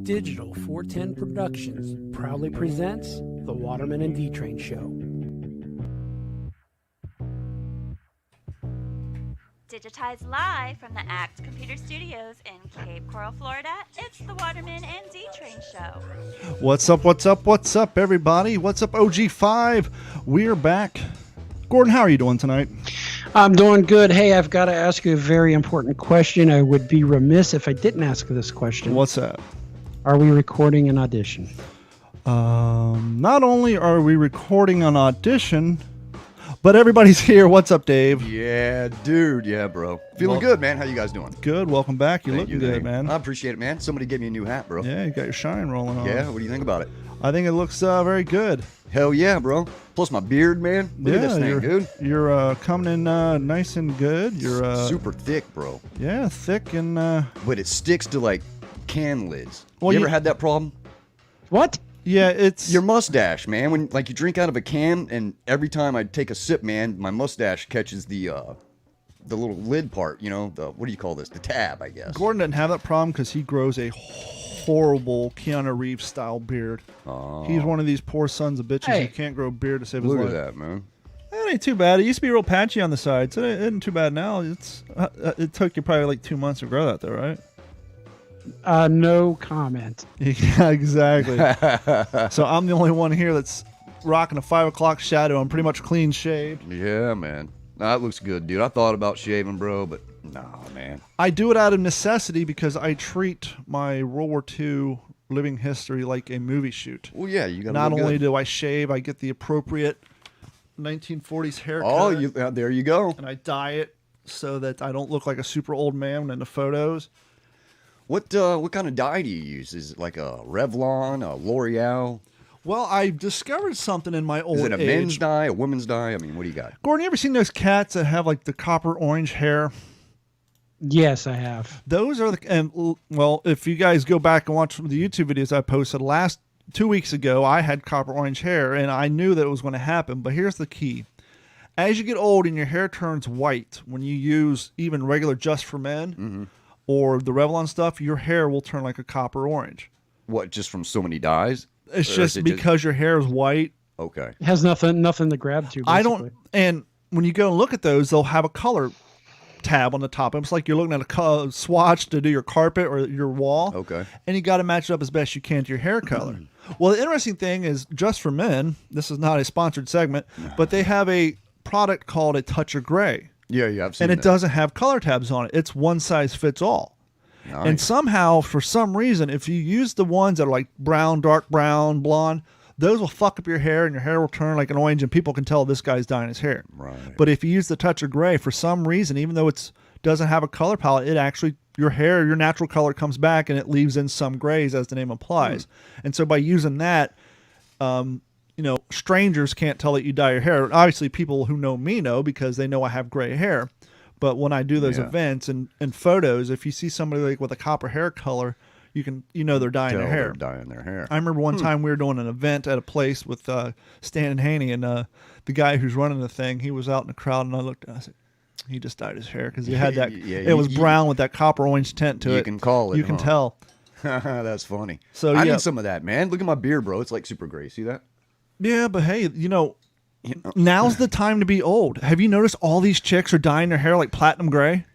Digital 410 Productions proudly presents the Waterman and D-Train Show. Digitized live from the ACT Computer Studios in Cape Coral, Florida, it's the Waterman and D-Train Show. What's up, everybody? What's up, OG5? We're back. Gordon, how are you doing tonight? I'm doing good. Hey, I've got to ask you a very important question. I would be remiss if I didn't ask this question. What's that? Are we recording an audition? Not only are we recording an audition, but everybody's here. What's up, Dave? Yeah, dude. Yeah, bro. Feeling good, man. How you guys doing? Good. Welcome back. You're Thank looking you, good, man. I appreciate it, man. Somebody gave me a new hat, bro. Yeah, you got your shine rolling on. Yeah, what do you think about it? I think it looks very good. Hell yeah, bro. Plus my beard, man. Look at this thing, dude. You're coming in nice and good. You're super thick, bro. Yeah, thick and. But it sticks to like can lids. Well, you ever had that problem? What? Yeah, it's Your mustache, man. When like you drink out of a can, and every time I take a sip, man, my mustache catches the little lid part. You know, the what do you call this? The tab, I guess. Gordon doesn't have that problem because he grows a horrible Keanu Reeves style beard. Oh. He's one of these poor sons of bitches Hey. who can't grow a beard to save his Look life. at that, man. It ain't too bad. It used to be real patchy on the sides. It isn't too bad now. It took you probably like 2 months to grow that, though, right? No comment. Yeah, exactly. So I'm the only one here that's rocking a 5 o'clock shadow. I'm pretty much clean shaved. Yeah, man. That looks good, dude. I thought about shaving, bro, but nah, man. I do it out of necessity because I treat my World War II living history like a movie shoot. Well, yeah, you got to Not look only good. do I shave, I get the appropriate 1940s haircut. Oh, there you go. And I dye it so that I don't look like a super old man in the photos. What kind of dye do you use? Is it like a Revlon, a L'Oreal? Well, I discovered something in my old Is it a age. men's dye, a women's dye? I mean, what do you got? Gordon, you ever seen those cats that have like the copper orange hair? Yes, I have. Those are well, if you guys go back and watch the YouTube videos I posted last 2 weeks ago, I had copper orange hair and I knew that it was going to happen. But here's the key. As you get old and your hair turns white, when you use even regular Just for Men or the Revlon stuff, your hair will turn like a copper orange. What, just from so many dyes? It's Or just is it because your hair is white. Okay. It has nothing to grab to. Basically. I don't, and when you go and look at those, they'll have a color tab on the top. It's like you're looking at a swatch to do your carpet or your wall. Okay. And you got to match it up as best you can to your hair color. Well, the interesting thing is, Just for Men, this is not a sponsored segment, but they have a product called a Touch of Gray. Yeah, I've seen And it that. doesn't have color tabs on it. It's one size fits all. Nice. And somehow, for some reason, if you use the ones that are like brown, dark brown, blonde, those will fuck up your hair and your hair will turn like an orange and people can tell this guy's dyeing his hair. Right. But if you use the Touch of Gray, for some reason, even though it doesn't have a color palette, it actually, your hair, your natural color comes back and it leaves in some grays as the name implies. And so by using that, strangers can't tell that you dye your hair. Obviously, people who know me know because they know I have gray hair. But when I do those events and photos, if you see somebody like with a copper hair color, you know they're dyeing their hair. They're dyeing their hair. I remember one time we were doing an event at a place with Stan and Haney, and the guy who's running the thing, he was out in the crowd, and I looked and I said, he just dyed his hair because he had that. It was brown with that copper orange tint to it. You can call it. You can tell. That's funny. So I yeah. need some of that, man. Look at my beard, bro. It's like super gray. See that? Yeah, but hey, now's the time to be old. Have you noticed all these chicks are dyeing their hair like platinum gray?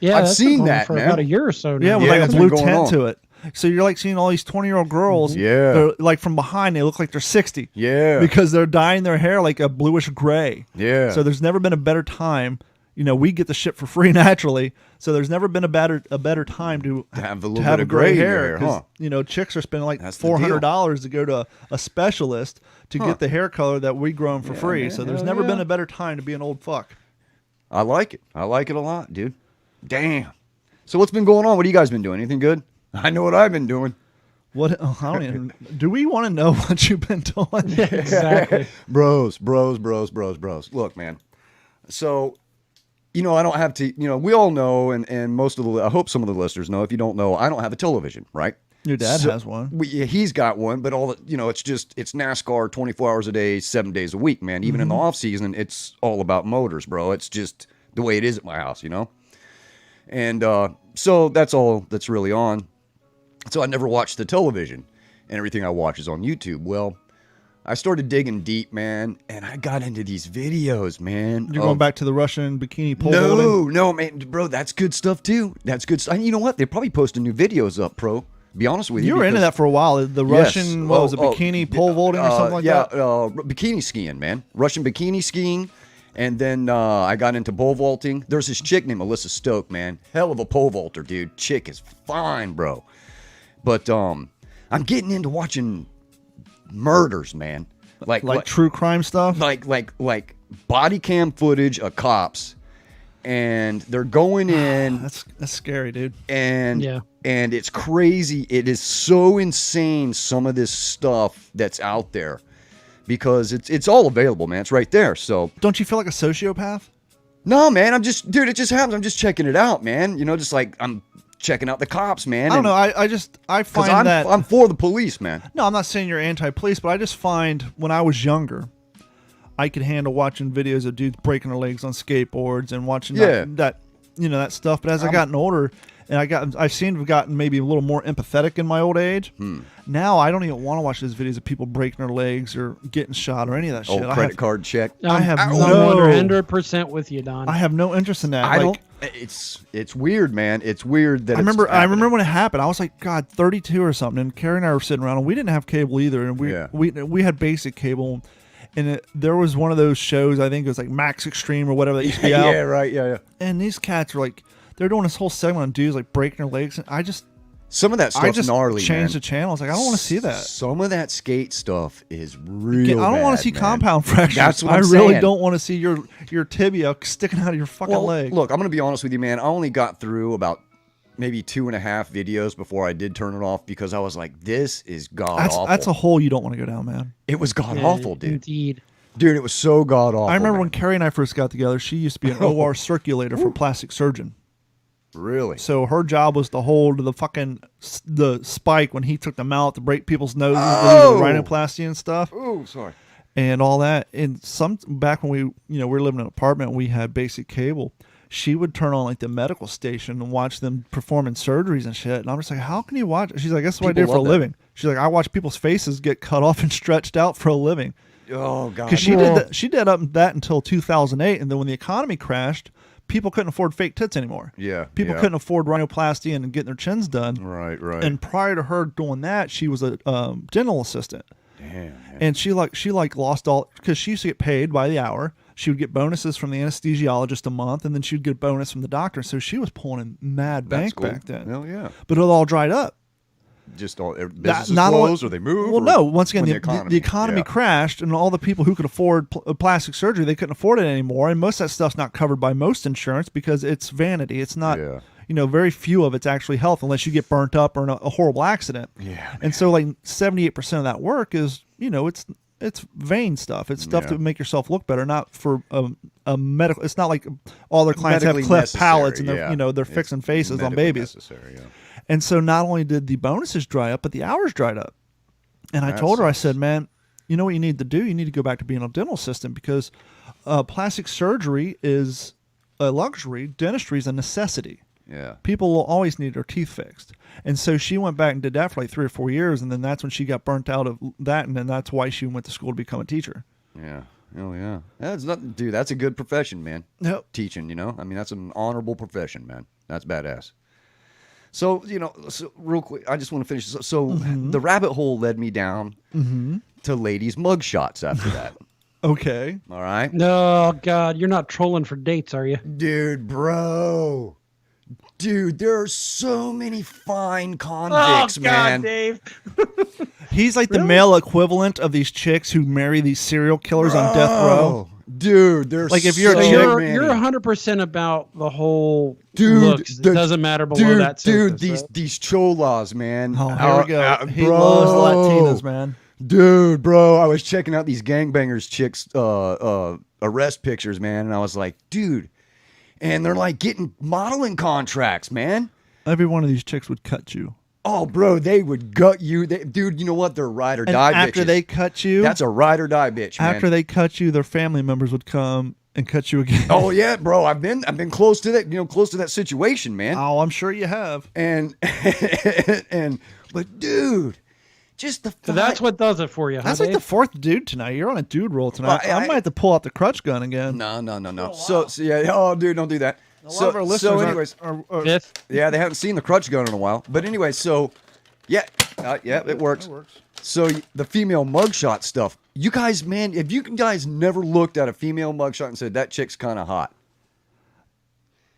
Yeah, I've that's seen been going that, for man. about a year or so now. Yeah, with Yeah, like a it's blue been going tint on. to it. So you're like seeing all these 20-year-old girls. Yeah. They're like from behind, they look like they're 60. Yeah. Because they're dyeing their hair like a bluish gray. Yeah. So there's never been a better time. We get the shit for free naturally. So there's never been a better time to have a little have bit a of gray in your hair. hair, huh? 'Cause, chicks are spending like That's the deal. $400 to go to a specialist to get the hair color that we grow them for free. man, So there's hell never yeah. been a better time to be an old fuck. I like it. I like it a lot, dude. Damn. So what's been going on? What have you guys been doing? Anything good? I know what I've been doing. What? I don't even. Do we want to know what you've been doing? Exactly. Bros. Look, man. So, I don't have to, we all know, and most of I hope some of the listeners know, if you don't know, I don't have a television, right? Your dad has one. He's got one, but all it's NASCAR 24 hours a day, 7 days a week, man. Even in the off season, it's all about motors, bro. It's just the way it is at my house, And so that's all that's really on. So I never watched the television, and everything I watch is on YouTube. Well, I started digging deep, man, and I got into these videos, man. You're going back to the Russian bikini pole vaulting? No, man, bro, that's good stuff too. That's good stuff. And you know what? They're probably posting new videos up, pro. Be honest with you. You were into that for a while. The Russian, what was it, bikini pole vaulting or something like that? Yeah, bikini skiing, man. Russian bikini skiing. And then I got into pole vaulting. There's this chick named Melissa Stoke, man. Hell of a pole vaulter, dude. Chick is fine, bro. But I'm getting into watching murders, man. Like true crime stuff? Like body cam footage of cops, and they're going in. That's scary, dude. And it's crazy. It is so insane, some of this stuff that's out there, because it's all available, man. It's right there. So don't you feel like a sociopath? No, man. It just happens. I'm just checking it out, man. You know, just like I'm checking out the cops, man. I don't know. I find that I'm for the police, man. No, I'm not saying you're anti-police, but I just find when I was younger, I could handle watching videos of dudes breaking their legs on skateboards and watching that stuff. But as I gotten older, and I seem to have gotten maybe a little more empathetic in my old age. Now I don't even want to watch those videos of people breaking their legs or getting shot or any of that shit. Credit card check. I have 100% with you, Don. I have no interest in that. It's weird, man. It's weird that I remember when it happened. I was like, God, 32 or something. And Carrie and I were sitting around, and we didn't have cable either. And we had basic cable. And there was one of those shows, I think it was like Max Extreme or whatever that used to be out. Yeah, right, yeah. And these cats were like, they're doing this whole segment on dudes like breaking their legs. And some of that stuff's gnarly, changed man. the channel. I was like, I don't want to see that. Some of that skate stuff is real I don't want to see compound fractures. That's what I'm really saying. don't want to see your tibia sticking out of your fucking leg. Look, I'm going to be honest with you, man. I only got through about maybe 2.5 videos before I did turn it off, because I was like, this is god-awful. That's a hole you don't want to go down, man. It was god-awful, dude. Indeed. Dude, it was so god-awful. I remember when Carrie and I first got together, she used to be an OR circulator for a plastic surgeon. Really? So her job was to hold the spike when he took them out to break people's noses, rhinoplasty and stuff. Oh, sorry. And all that. And back when we were living in an apartment, we had basic cable. She would turn on like the medical station and watch them performing surgeries and shit. And I'm just like, how can you watch? She's like, that's what I do for a living. She's like, I watch people's faces get cut off and stretched out for a living. Oh God! Because she did that until 2008, and then when the economy crashed, people couldn't afford fake tits anymore. Yeah, people couldn't afford rhinoplasty and getting their chins done. Right. And prior to her doing that, she was a dental assistant. Damn. Man. And she lost all, because she used to get paid by the hour. She would get bonuses from the anesthesiologist a month, and then she would get a bonus from the doctor. So she was pulling in mad bank back then. Hell yeah! But it all dried up. Just all businesses closed, or they moved? Well, no. Once again, the economy crashed, and all the people who could afford plastic surgery, they couldn't afford it anymore. And most of that stuff's not covered by most insurance because it's vanity. It's not, very few of it's actually health unless you get burnt up or in a horrible accident. Yeah. And so, like 78% of that work is, it's vain stuff. It's stuff to make yourself look better, not for a medical. It's not like all their clients have cleft palates and they're fixing faces on babies. And so not only did the bonuses dry up, but the hours dried up. And I told her, I said, man, you know what you need to do? You need to go back to being a dental assistant, because plastic surgery is a luxury. Dentistry is a necessity. Yeah. People will always need their teeth fixed. And so she went back and did that for like 3 or 4 years. And then that's when she got burnt out of that. And then that's why she went to school to become a teacher. Yeah. Oh, yeah. Dude, that's a good profession, man. Yep. Teaching, I mean, that's an honorable profession, man. That's badass. So, real quick, I just want to finish this. So the rabbit hole led me down to ladies' mugshots after that. Okay. All right. No, God, you're not trolling for dates, are you? Dude, bro. Dude, there are so many fine convicts, man. God, Dave. He's like the male equivalent of these chicks who marry these serial killers on death row. Dude, there's like if you're so a chick, you're 100% about the whole looks. It doesn't matter below that surface. Dude, these cholas, man. Oh, here we go. He loves Latinas, man. Dude, bro, I was checking out these gangbangers chicks arrest pictures, man, and I was like, dude, and they're like getting modeling contracts, man. Every one of these chicks would cut you. Oh, bro, they would gut you. Dude, you know what? They're ride or die bitches. After they cut you, that's a ride or die bitch, man. After they cut you, their family members would come and cut you again. Oh yeah, bro, I've been close to that, close to that situation, man. Oh, I'm sure you have. And But dude, just the So that's what does it for you, huh, That's like Dave? the fourth dude tonight. You're on a dude roll tonight. Well, I might have to pull out the crutch gun again. No. Oh, So yeah, oh dude, don't do that. A lot of our listeners so anyways, are Fifth? yeah, they haven't seen the crutch gun in a while. But anyway, so yeah, it works. It works. So the female mugshot stuff, you guys, man, if you guys never looked at a female mugshot and said that chick's kind of hot,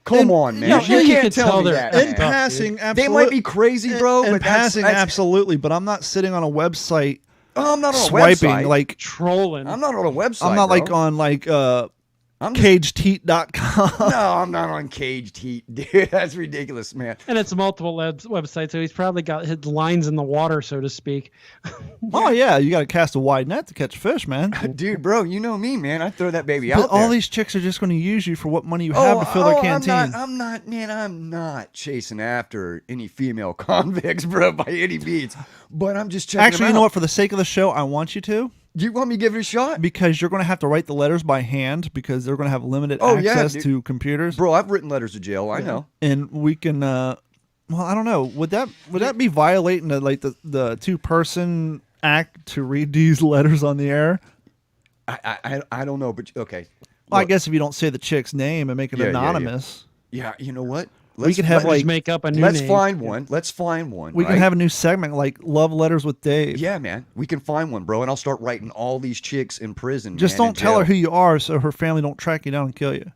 come on, man, you you can't could tell tell me they're- that. In man. passing, They absolutely. might be crazy, bro. In but passing, that's, absolutely. But I'm not sitting on a website Oh, I'm not on a swiping website. like Trolling. I'm not on a website. I'm not bro. like on like I'm just- cageteat.com. No, I'm not on Caged Heat, dude. That's ridiculous, man. And it's multiple websites, so he's probably got his lines in the water, so to speak. Oh yeah, you got to cast a wide net to catch fish, man. Dude, bro, you know me, man. I throw that baby out But all there. these chicks are just going to use you for what money you have to fill their canteen. I'm not chasing after any female convicts, bro, by any means. But I'm just checking Actually, them you know out. what? For the sake of the show, I want you to, Do you want me to give it a shot? because you're going to have to write the letters by hand because they're going to have limited Oh, yeah, access dude. to computers. Bro, I've written letters to jail. I know. And we can. Well, I don't know. Would that be violating the the 2-person act to read these letters on the air? I don't know, but okay. Well, I Look, guess if you don't say the chick's name and make it Yeah, yeah, yeah. anonymous, Yeah, you know what? we could have Just like make up a new Let's name. find one. Let's find one. we can right? have a new segment like Love Letters with Dave. Yeah, man. We can find one, bro, and I'll start writing all these chicks in prison. Just man, don't in tell her jail. who you are, so her family don't track you down and kill you.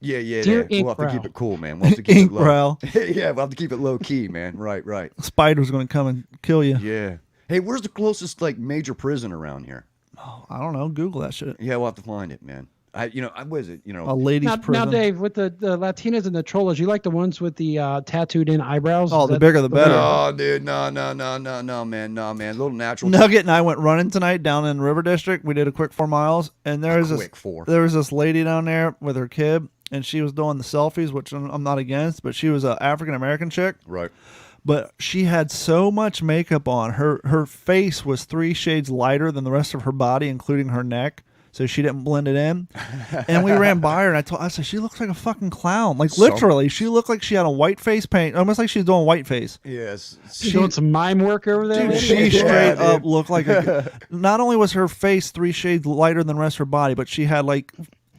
Yeah. Dear We'll have to Inkbrow. keep it cool, man. We'll have to keep it low. Inkbrow. Yeah, we'll have to keep it low key, man. Right. Spider's going to come and kill you. Yeah. Hey, where's the closest like major prison around here? I don't know. Google that shit. Yeah, we'll have to find it, man. What is it? A ladies' Now, prison. Dave, with the Latinas and the Cholas, you like the ones with the tattooed in eyebrows? Oh, Is the that- bigger the better. No, dude, no, man. A little natural. Nugget and I went running tonight down in River District. We did a quick 4 miles, and there was quick 4. there was this lady down there with her kid, and she was doing the selfies, which I'm not against, but she was an African American chick. Right. But she had so much makeup on. Her face was 3 shades lighter than the rest of her body, including her neck. So she didn't blend it in. And we ran by her, and I said, she looks like a fucking clown. Like, literally, she looked like she had a white face paint, almost like she was doing white face. Yes. You doing some mime work over there? Dude, lady? she Yeah, straight dude. up looked like not only was her face 3 shades lighter than the rest of her body, but she had like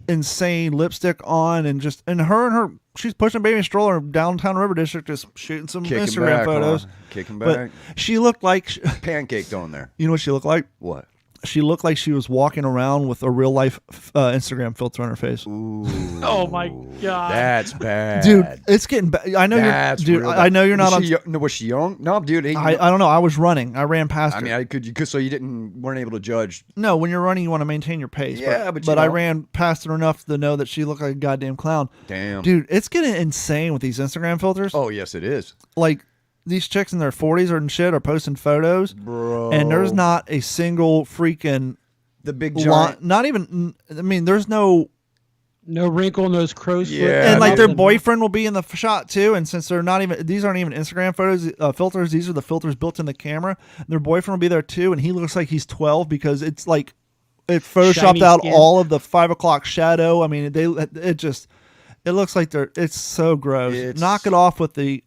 insane lipstick on and she's pushing a baby stroller downtown River District, just shooting some Kicking Instagram back, photos. huh? Kicking But back. she looked like, Pancaked on there. you know what she looked like? What? She looked like she was walking around with a real life Instagram filter on her face. Ooh. Oh my god! That's bad. Dude, it's getting bad. I know That's you're, dude. real I know you're not on. Was she young? No, dude. I don't know. I was running. I ran past I her. mean, so you weren't able to judge. No, when you're running, you want to maintain your pace. Yeah, but you I know. ran past her enough to know that she looked like a goddamn clown. Damn. Dude, it's getting insane with these Instagram filters. Oh, yes, it is. Like, these chicks in their 40s and shit are posting photos, Bro. and there's not a single freaking The big giant. not even. I mean, there's no. No wrinkle, no crow's foot. Yeah, And like their nothing. boyfriend will be in the shot too, and since they're not even, these aren't even Instagram photos, filters. These are the filters built in the camera. Their boyfriend will be there too, and he looks like he's 12 because it's like it photoshopped Shiny out skin. all of the 5 o'clock shadow. I mean, it looks like it's so gross. It's- Knock it off with the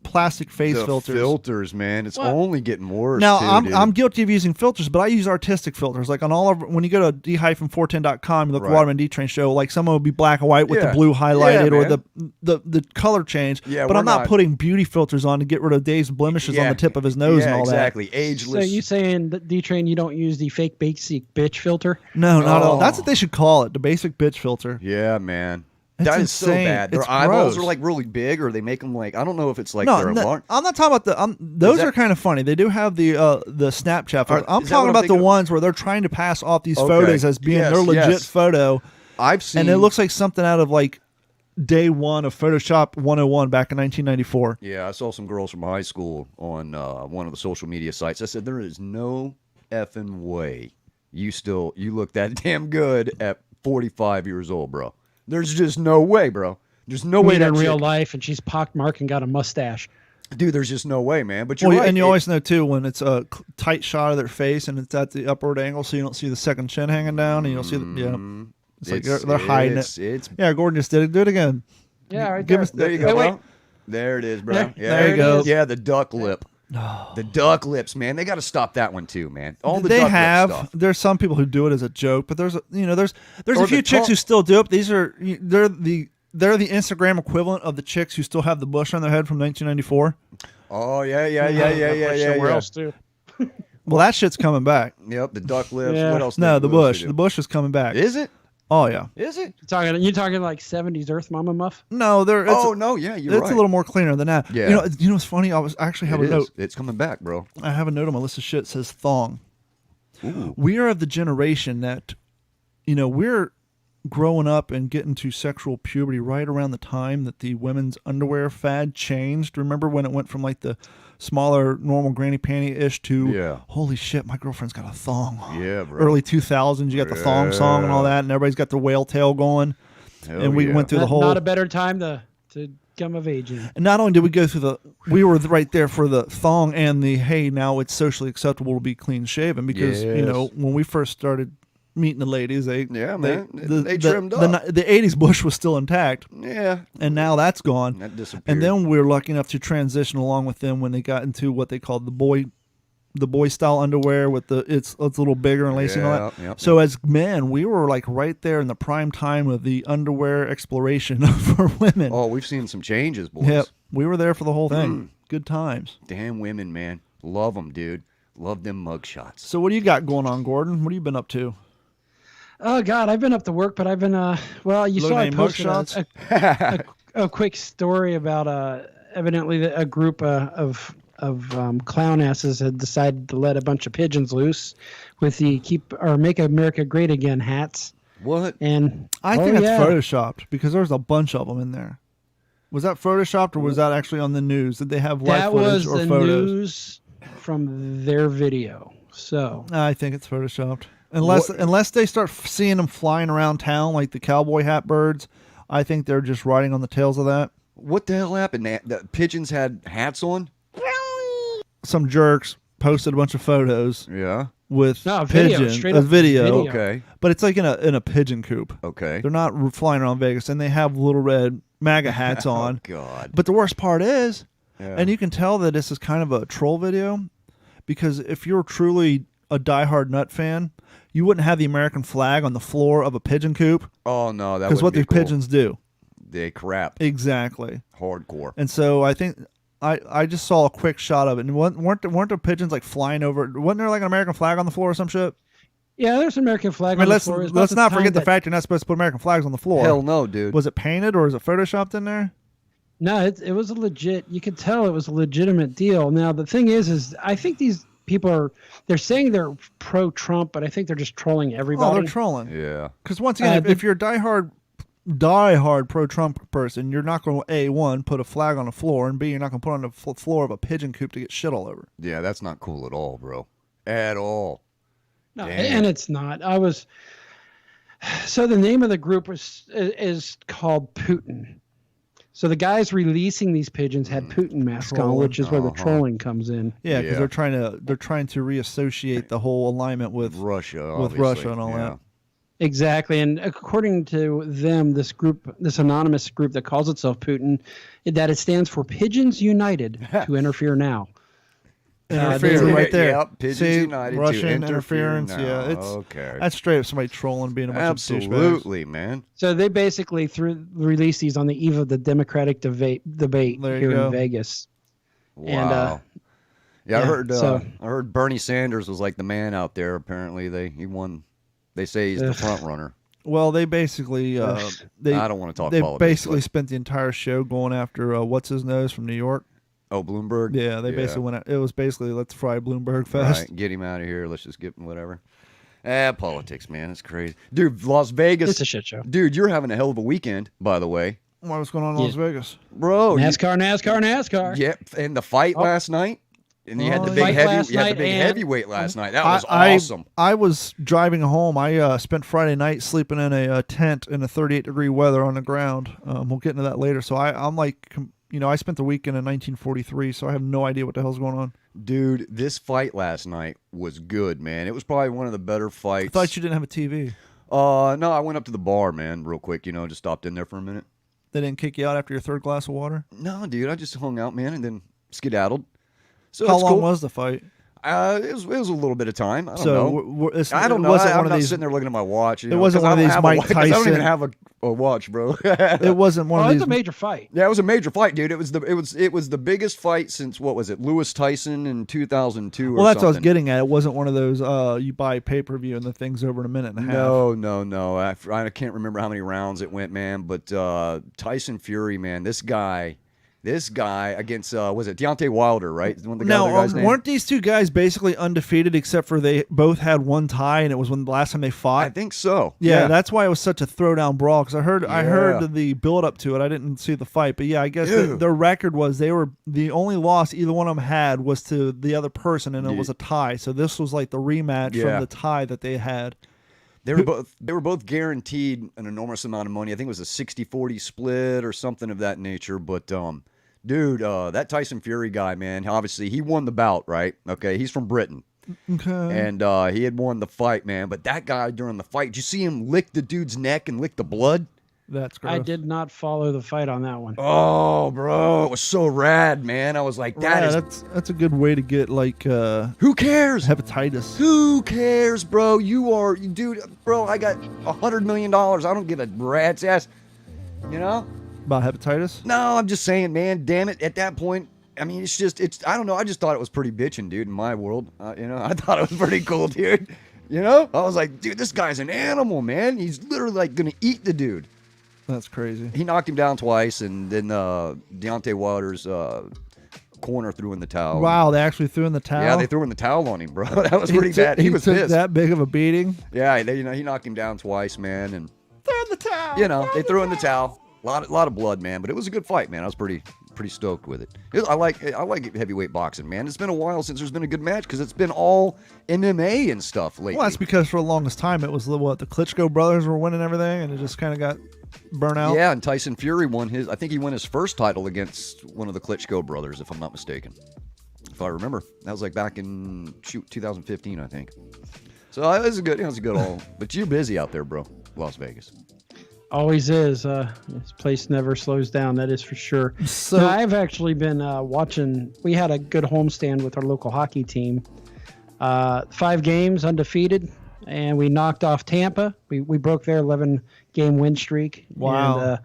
plastic face The filters. filters, man. It's What? only getting worse. Now too, dude. I'm guilty of using filters, but I use artistic filters. Like on all of when you go to d-410.com, you look at Right. Waterman D-Train show. Like some will be black and white with Yeah. the blue highlighted Yeah, or man. the color change. Yeah, but we're I'm not not- putting beauty filters on to get rid of Dave's blemishes on Yeah. the tip of his nose yeah, and all exactly. So Ageless. you saying that D-Train you don't use the fake basic bitch filter? that. No, not at all. Oh. That's what they should call it, the basic bitch filter. Yeah, man. It's That is so insane. bad. Their It's eyeballs gross. are like really big, or they make them like I don't know if it's like No, they're no, large. I'm not talking about those that- are kind of funny. They do have the Snapchat. Are- I'm is that talking what I'm about the thinking of? ones where they're trying to pass off these Okay. photos as being Yes, their legit yes. photo. I've seen, And it looks like something out of like day one of Photoshop 101 back in 1994. Yeah, I saw some girls from high school on one of the social media sites. I said, there is no effing way you look that damn good at 45 years old, bro. There's just no way, bro. There's no way Meet that in real chick- life, and she's pockmarked and got a mustache. Dude, there's just no way, man. But you're Well, right. and you It- always know too when it's a tight shot of their face and it's at the upward angle, so you don't see the second chin hanging down, and you don't see the It's like they're hiding it. It's Yeah, Gordon just did it. Do it again. Yeah, right Give there. us- there you go, Hey, bro. wait. There it is, bro. There- Yeah, there you it go. is. Yeah, the duck lip. The duck lips, man. They got to stop that one too, man. All the they duck have. lip stuff. There's some people who do it as a joke, but there's Or a few the chicks tongue. who still do it. They're the Instagram equivalent of the chicks who still have the bush on their head from 1994. Oh yeah. Somewhere else too. Well, that shit's coming back. Yep, the duck lips. Yeah. What else? No, the what else bush. they do? The bush is coming back. Is it? Oh yeah. Is it? You talking like 70s Earth Mama muff? No, there. Oh no, yeah, you're It's right. a little more cleaner than that. Yeah. You know what's funny? I actually have It a is. note. It's coming back, bro. I have a note on my list of shit that says thong. Ooh. We are of the generation that, we're growing up and getting to sexual puberty right around the time that the women's underwear fad changed. Remember when it went from like the smaller, normal granny panty-ish to, Yeah. holy shit, my girlfriend's got a thong. Yeah, bro. Early 2000s, you got the thong song and all that, and everybody's got their whale tail going. Hell and we yeah. went through the whole... Not a better time to come of age in. And not only did we go through we were right there for the thong and the, hey, now it's socially acceptable to be clean shaven because, Yes. when we first started meeting the ladies, they trimmed up. The 80s bush was still intact, Yeah, and now that's gone. that disappeared. And then we were lucky enough to transition along with them when they got into what they called the boy style underwear with it's a little bigger and lacy and all that. Yep. So as men, we were like right there in the prime time of the underwear exploration for women. Oh, we've seen some changes, boys. Yep, we were there for the whole thing. Good times. Damn women, man. Love them, dude. Love them mugshots. So what do you got going on, Gordon? What have you been up to? Oh God, I've been up to work, but I've been you saw I Looking at posted mugshots? a quick story about evidently a group of clown asses had decided to let a bunch of pigeons loose with the Make America Great Again hats. What? And I think that's photoshopped because there's a bunch of them in there. Was that photoshopped or was that actually on the news? Did they have live that footage was or the photos? news from their video. So I think it's photoshopped. Unless they start seeing them flying around town like the cowboy hat birds, I think they're just riding on the tails of that. What the hell happened? The pigeons had hats on? Some jerks posted a bunch of photos Yeah. with No, a video, pigeon, straight a up video, video. Okay. but it's like in a pigeon coop. Okay. They're not flying around Vegas, and they have little red MAGA hats on. God. But the worst part is, Yeah. and you can tell that this is kind of a troll video, because if you're truly a diehard nut fan, you wouldn't have the American flag on the floor of a pigeon coop, Oh no, that because what would be these cool. pigeons do. They crap. Exactly. Hardcore. And so I think I just saw a quick shot of it, and weren't the pigeons like flying over? Wasn't there like an American flag on the floor or some shit? yeah, there's an American flag. I mean, on the let's floor. It was about let's the not time forget the that- fact you're not supposed to put American flags on the floor. Hell no, dude. Was it painted or is it photoshopped in there? No, it was a legit. You could tell it was a legitimate deal. Now the thing is I think these people they're saying they're pro-Trump, but I think they're just trolling Oh, everybody. they're trolling. Yeah. Because once again, if you're a diehard pro-Trump person, you're not going to A1 put a flag on the floor, and B, you're not going to put it on the floor of a pigeon coop to get shit all over. Yeah, that's not cool at all, bro. At all. No, Damn. and it's not. So the name of the group is called Putin. So the guys releasing these pigeons had Putin masks on, Trolling. which is where the trolling comes in. Yeah, because Yeah. they're trying to reassociate the whole alignment with Russia, with obviously. Russia and all Yeah. that. Exactly, and according to them, this anonymous group that calls itself Putin, that it stands for Pigeons United to Interfere Now. Interfere they- right there. Yep, Pigeons See, United to Russian interfere interference. now. Yeah, it's Okay. that's straight up somebody trolling, being a bunch of douchebags. Absolutely, man. So they basically released these on the eve of the Democratic debate There you here go. in Vegas. Wow. And, yeah, yeah, I heard Bernie Sanders was like the man out there. Apparently, he won. They say he's the front runner. Well, they basically they I don't want to talk they politics. basically but- spent the entire show going after what's his nose from New York. Oh, Bloomberg. Yeah, they basically went. It was basically let's fry Bloomberg fest. Right, get him out of here. Let's just get him whatever. Politics, man, it's crazy, dude. Las Vegas. it's a shit show. Dude, you're having a hell of a weekend, by the way, What was going on in Las Vegas? bro. NASCAR. Yep, and the fight last night, and you had the Oh, big yeah. Fight last you had the night big and- heavyweight last night. That was I awesome. I was driving home. I spent Friday night sleeping in a tent in a 38-degree weather on the ground. We'll get into that later. So I'm like, I spent the weekend in 1943, so I have no idea what the hell's going on. Dude, this fight last night was good, man. It was probably one of the better I fights. thought you didn't have a TV. No, I went up to the bar, man, real quick. Just stopped in there for a minute. They didn't kick you out after your third glass of water? No, dude, I just hung out, man, and then skedaddled. So How that's long cool. was the fight? It was a little bit of time. I don't So know. I don't know. Wasn't I'm one of not these. sitting there looking at my watch. It wasn't one of these Mike I don't even Tyson- have a watch, bro. It wasn't one Oh, of it's these. a major fight. Yeah, it was a major fight, dude. It was the biggest fight since what was it? Lewis Tyson in 2002 or Well, that's what I was something. getting at. It wasn't one of those you buy pay-per-view and the thing's over in a minute and a half. No. I can't remember how many rounds it went, man. But Tyson Fury, man, this guy against was it Deontay Wilder, right? One of the Now, other guy's name? weren't these two guys basically undefeated except for they both had one tie and it was when the last time they fought? I think so. Yeah, that's why it was such a throwdown brawl. Because I heard Yeah. the build up to it. I didn't see the fight, but yeah, I guess Dude. their record was they were the only loss either one of them had was to the other person, and it was a tie. So this was like the rematch Yeah. from the tie that they had. They were both guaranteed an enormous amount of money. I think it was a 60-40 split or something of that nature. But dude, that Tyson Fury guy, man, obviously he won the bout, right? Okay, he's from Britain. Okay. And he had won the fight, man. But that guy during the fight, did you see him lick the dude's neck and lick the blood? That's gross. I did not follow the fight on that one. Oh, bro, it was so rad, man. I was like, That's a good way to get like who cares? hepatitis. Who cares, bro? Dude, bro, I got $100 million. I don't give a rat's ass. You know? About hepatitis? No, I'm just saying, man, damn it. At that point, I mean, I don't know. I just thought it was pretty bitching, dude, in my world. I thought it was pretty cool, dude. You know? I was like, dude, this guy's an animal, man. He's literally like going to eat the dude. That's crazy. He knocked him down twice, and then Deontay Wilder's corner threw in the towel. Wow, they actually threw in the towel? Yeah, they threw in the towel on him, bro. That was pretty bad. He was took pissed. that big of a beating? Yeah, he knocked him down twice, man, and Throw in the towel. they threw in the towel. A lot of blood, man, but it was a good fight, man. I was pretty stoked with it. I like heavyweight boxing, man. It's been a while since there's been a good match because it's been all MMA and stuff lately. Well, that's because for the longest time it was the Klitschko brothers were winning everything, and it just kind of got burnt out. Yeah, and Tyson Fury I think he won his first title against one of the Klitschko brothers, if I'm not mistaken. If I remember, that was like back in 2015, I think. So it was a good all. But you're busy out there, bro, Las Vegas. Always is. This place never slows down, that is for sure. So No, I've actually been watching. We had a good homestand with our local hockey team. 5 games undefeated, and we knocked off Tampa. We broke their 11-game win streak. Wow. And,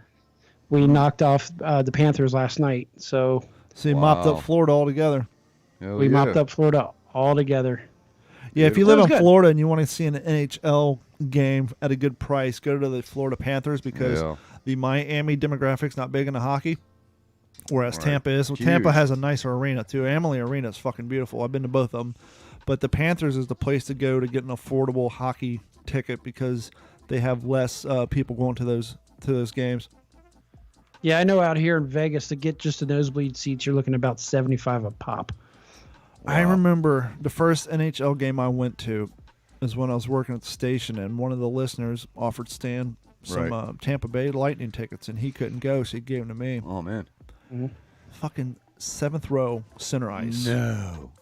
we knocked off the Panthers last night. So you mopped up Florida altogether. we mopped up Florida all together. Yeah, if you That live was in good. Florida and you want to see an NHL game at a good price, go to the Florida Panthers because the Miami demographic's not big into hockey, whereas Tampa is. Well, Tampa Huge. has a nicer arena, too. Amalie Arena is fucking beautiful. I've been to both of them. But the Panthers is the place to go to get an affordable hockey ticket because they have less people going to those games. Yeah, I know out here in Vegas, to get just the nosebleed seats, you're looking about $75 a pop. I remember the first NHL game I went to is when I was working at the station, and one of the listeners offered Stan some Tampa Bay Lightning tickets, and he couldn't go, so he gave them to me. Oh, man. Fucking 7th row center ice. No.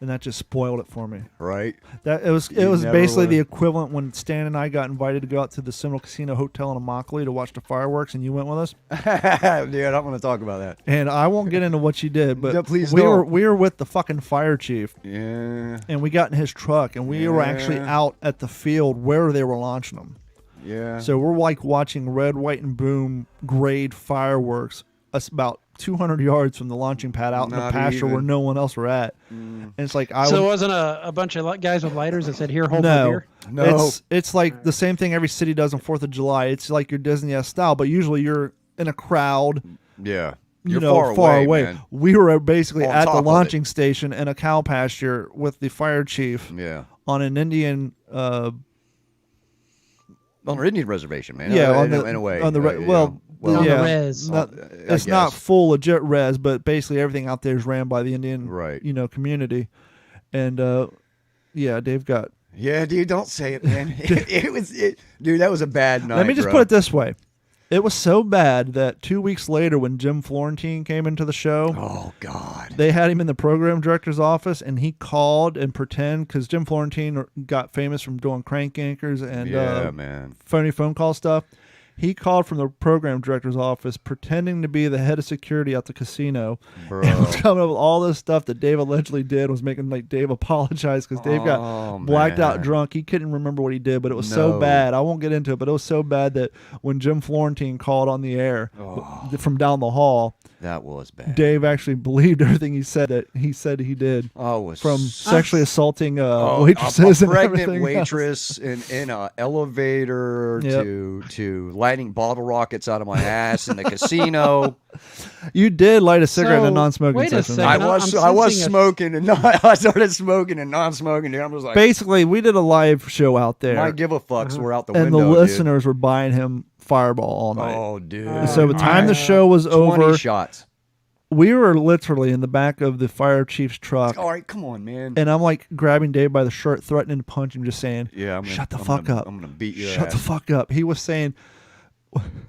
And that just spoiled it for me. Right? That it was never basically would've- the equivalent when Stan and I got invited to go out to the Seminole Casino Hotel in Immokalee to watch the fireworks, and you went with us. Dude, I don't want to talk about that. And I won't get into what you did, but No, please we don't. were with the fucking fire chief. Yeah. And we got in his truck, and we were actually out at the field where they were launching them. Yeah. So we're like watching red, white, and boom grade fireworks. Us about 200 yards from the launching pad out in the Not pasture even. where no one else were at. And it's like So it wasn't a bunch of guys with lighters that said, "Here, hold my no, beer"? No. It's like the same thing every city does on 4th of July. It's like your Disney-esque style, but usually you're in a crowd. Yeah. You You're know, far away, man. We were basically On at top the of launching station in a cow pasture with the fire chief Yeah. on an Indian. On our Indian reservation, man. Yeah, in a way. on the well, On the yeah, res. it's not full legit res, but basically everything out there is ran by the Indian, Right. community. And yeah, Dave got. Yeah, dude, don't say it, man. Dude, that was a bad night. Let me just bro. put it this way: it was so bad that 2 weeks later, when Jim Florentine came into the show, Oh God. they had him in the program director's office, and he called and pretend because Jim Florentine got famous from doing crank anchors and Yeah, man. phony phone call stuff. He called from the program director's office pretending to be the head of security at the casino. Bro. And was coming up with all this stuff that Dave allegedly did, was making like Dave apologize because Dave got blacked out drunk. He couldn't remember what he did, but it was so bad. I won't get into it, but it was so bad that when Jim Florentine called on the air from down the hall, that was bad. Dave actually believed everything he said he did. From sexually assaulting waitresses a and pregnant everything waitress in an elevator to lighting bottle rockets out of my ass in the casino. You did light a cigarette in a non-smoking wait a session. second. I was smoking and I started smoking and non-smoking. Dude, I was like, basically, we did a live show out there. my give a fucks were out the and window. the listeners were buying him Fireball all night. Oh, dude! So by the time the show was 20 over, shots. we were literally in the back of the fire chief's truck. All right, come on, man. And I'm like grabbing Dave by the shirt, threatening to punch him, just saying, "Yeah, shut the fuck up. I'm gonna beat you. Shut the fuck up." He was saying,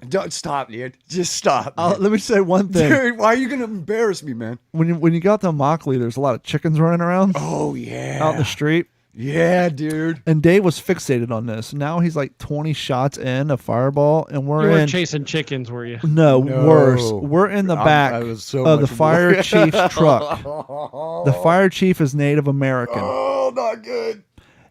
"Don't stop, dude. Just stop." let me say one thing. Dude, why are you gonna embarrass me, man? When you got to Immokalee, there's a lot of chickens running around Oh yeah, out in the street. Yeah, dude. And Dave was fixated on this. Now he's like 20 shots in a Fireball, and You we're weren't in. chasing chickens, were you? No, worse. We're in the back I was so of the much fire more- chief's truck. The fire chief is Native American. Oh, not good.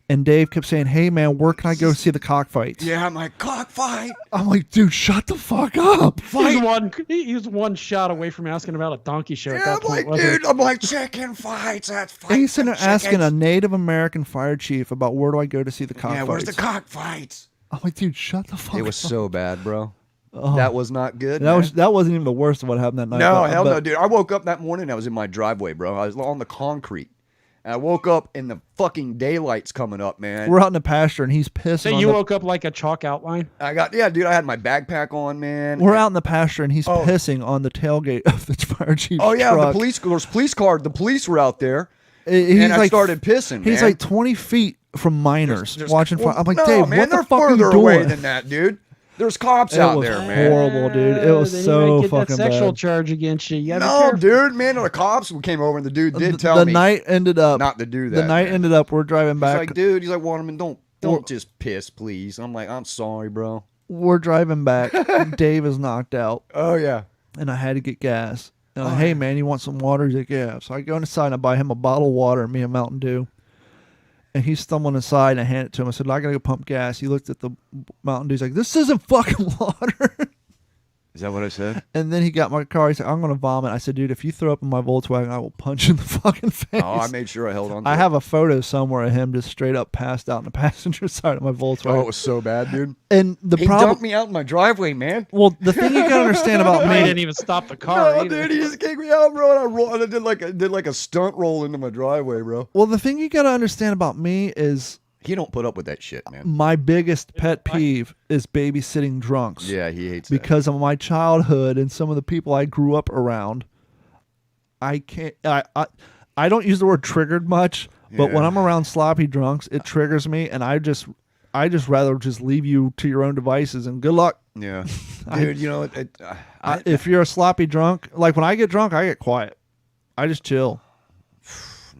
And Dave kept saying, "Hey, man, where can I go see the cockfights?" Yeah, I'm like, cockfight. I'm like, dude, shut the fuck up. He was one shot away from asking about a donkey show at Yeah, that I'm point, like, wasn't he? dude, I'm like, chicken fights. That's fights. He's sitting and there asking a chickens. Native American fire chief about where do I go to see the Yeah, cockfights. where's the cockfights? I'm like, dude, shut the fuck up. It was so bad, bro. That was not good. That wasn't even the worst of what happened that night. No, but- hell no, but dude. I woke up that morning. I was in my driveway, bro. I was on the concrete. And I woke up and the fucking daylight's coming up, man. We're out in the pasture and he's pissing. So on you the- woke up like a chalk outline? Dude, I had my backpack on, man. We're out in the pasture and he's pissing on the tailgate of the fire chief's Oh yeah, truck. there's police car. The police were out there, He's and I like, started pissing. He's man. like 20 feet from miners watching fire. I'm like, no, Dave, man, what they're the fuck are you further away doing? than that, dude. There's cops It out was there, man. horrible, dude. It was Then you so might get fucking that sexual bad. charge against you. You gotta be No, careful. dude, man, the cops came over and the dude did tell the me night ended up not to do that. The night man. ended up. We're driving He's back. like, dude, he's like, Waterman, don't just piss, please. I'm like, I'm sorry, bro. We're driving back. Dave is knocked out, Oh yeah. and I had to get gas. And I'm like, hey man, you want some water? He's like, yeah. So I go inside and I buy him a bottle of water and me a Mountain Dew. And he's stumbling inside, and I hand it to him. I said, I gotta go pump gas. He looked at the Mountain Dew. He's like, this isn't fucking water. Is that what I said? And then he got my car. He said, I'm going to vomit. I said, dude, if you throw up in my Volkswagen, I will punch you in the fucking face. Oh, I made sure I held on to I it. have a photo somewhere of him just straight up passed out in the passenger side of my Volkswagen. Oh, it was so bad, dude. And the He problem, dumped me out in my driveway, man. well, the thing you gotta understand about He me, didn't even stop the car. No, either. dude, he just kicked me out, bro. And I did like a stunt roll into my driveway, bro. well, the thing you gotta understand about me is He don't put up with that shit, man. my biggest pet peeve is babysitting drunks. Yeah, he hates Because of my childhood and some of the people I grew up around. I can't. I don't use the word triggered much, but when Yeah. I'm around sloppy drunks, it triggers me, and I just rather just leave you to your own devices and good luck. that. Yeah, dude. You know, If you're a sloppy drunk, like when I get drunk, I get quiet. I just chill.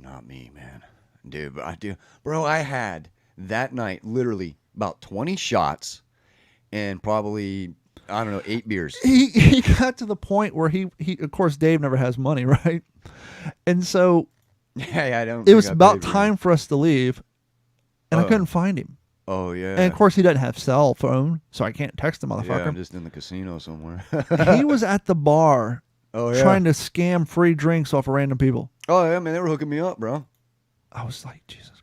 not me, man. Dude, but I do, bro. I had that night literally about 20 shots and probably, I don't know, 8 beers. He got to the point where he of course Dave never has money, right? And so Yeah, I don't. it think was I about paid for it. time for us to leave, and I couldn't find him. Oh yeah. And of course he doesn't have cell phone, so I can't text the yeah, motherfucker. I'm just in the casino somewhere. He was at the bar Oh yeah. trying to scam free drinks off of random people. Oh yeah, man, they were hooking me up, bro. I was like, Jesus Christ.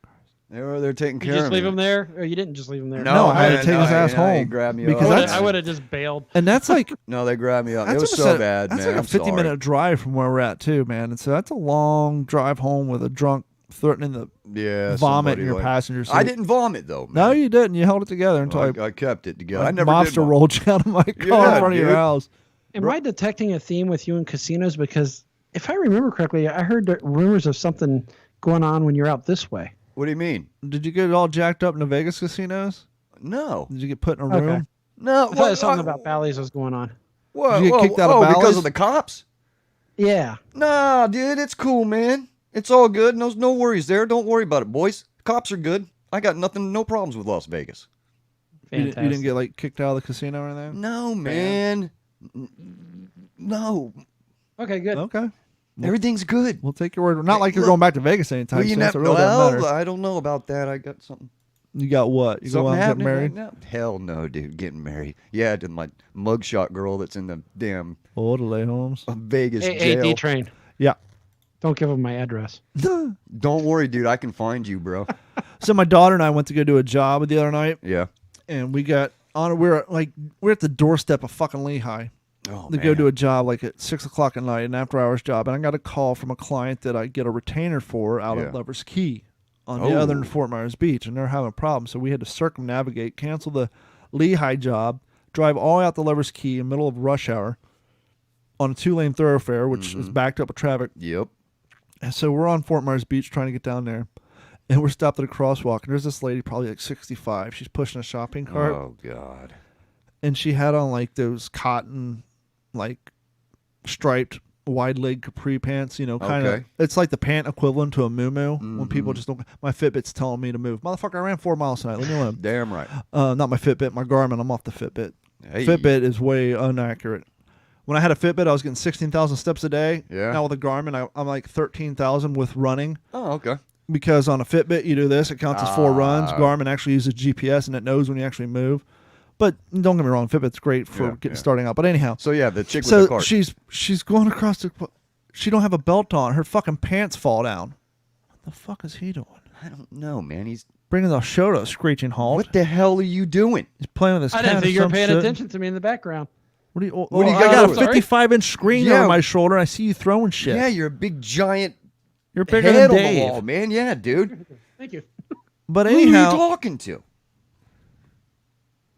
They're taking You care just of leave me. him there? Or you didn't just leave him there? No, I had to take his ass He home grabbed me because up. that's- I would have just bailed. And that's like No, they grabbed me up. It that's was almost so a- bad, That's man. like a 50-minute drive from where we're at too, man. And so that's a long drive home with a drunk threatening to yeah, vomit somebody in your like- passenger seat. I didn't vomit though. No, Man. you didn't. You held it together until I kept it together. a I never mobster did. rolled you out of my car Yeah, in front of your dude. house. Am I detecting a theme with you in casinos? Because if I remember correctly, I heard rumors of something going on when you're out this way. What do you mean? Did you get all jacked up in the Vegas casinos? No, Did you get put in a Okay. room? no. I thought something about Bally's was going on. What? Did you get kicked out of because Bally's? of the cops? Yeah. Nah, dude, it's cool, man. It's all good. No worries there. Don't worry about it, boys. Cops are good. I got nothing, no problems with Las Vegas. Fantastic. You didn't get like kicked out of the casino or anything? No, man. No. Okay, good. Okay. Everything's good. We'll take your word. Not like you're Look, going back to Vegas anytime Well, you soon. So it never, really doesn't matter. I don't know about that. I got something. You got what? You go Something out and get happening married? right now? Hell no, dude. Getting married. Yeah, to my mugshot girl that's in the damn Orderly Holmes. Vegas Hey, jail. D train. Yeah. Don't give him my address. Don't worry, dude. I can find you, bro. So my daughter and I went to go do a job the other night, Yeah. and we got on. We're at the doorstep of fucking Lehigh Oh, to man. go do a job like at 6 o'clock at night, an after hours job, and I got a call from a client that I get a retainer for out Yeah. of Lover's Key on the other end of Oh. Fort Myers Beach, and they're having a problem. So we had to circumnavigate, cancel the Lehigh job, drive all the way out to Lover's Key in the middle of rush hour on a 2-lane thoroughfare, which is backed up with traffic. Yep. And so we're on Fort Myers Beach trying to get down there, and we're stopped at a crosswalk, and there's this lady, probably like 65. She's pushing a shopping cart, Oh, God. and she had on like those cotton, like striped wide leg capri pants, you know, kind of. Okay. It's like the pant equivalent to a muumuu when people just don't. My Fitbit's telling me to move. Motherfucker, I ran 4 miles tonight. Leave me alone. Damn right. Not my Fitbit, my Garmin. I'm off the Fitbit. Hey. Fitbit is way inaccurate. When I had a Fitbit, I was getting 16,000 steps a day. Yeah. Now with a Garmin, I'm like 13,000 with running. Oh, okay. Because on a Fitbit, you do this, it counts as 4 runs. Ah. Garmin actually uses GPS, and it knows when you actually move. But don't get me wrong, Fitbit's great for getting starting out. But anyhow, So, yeah, the chick with the so cart. she's going across the. She don't have a belt on. Her fucking pants fall down. What the fuck is he doing? I don't know, man. He's. Bringing the show to a screeching halt. What the hell are you doing? He's playing with his I cat didn't or think you were some paying shit. attention to me in the background. What do you? What do you I got got a going? 55-inch screen Yeah. over my shoulder. I see you throwing shit. Yeah, you're a big giant You're bigger head than on the Dave. wall, man. Yeah, dude. Thank you. But Who are you anyhow, talking to?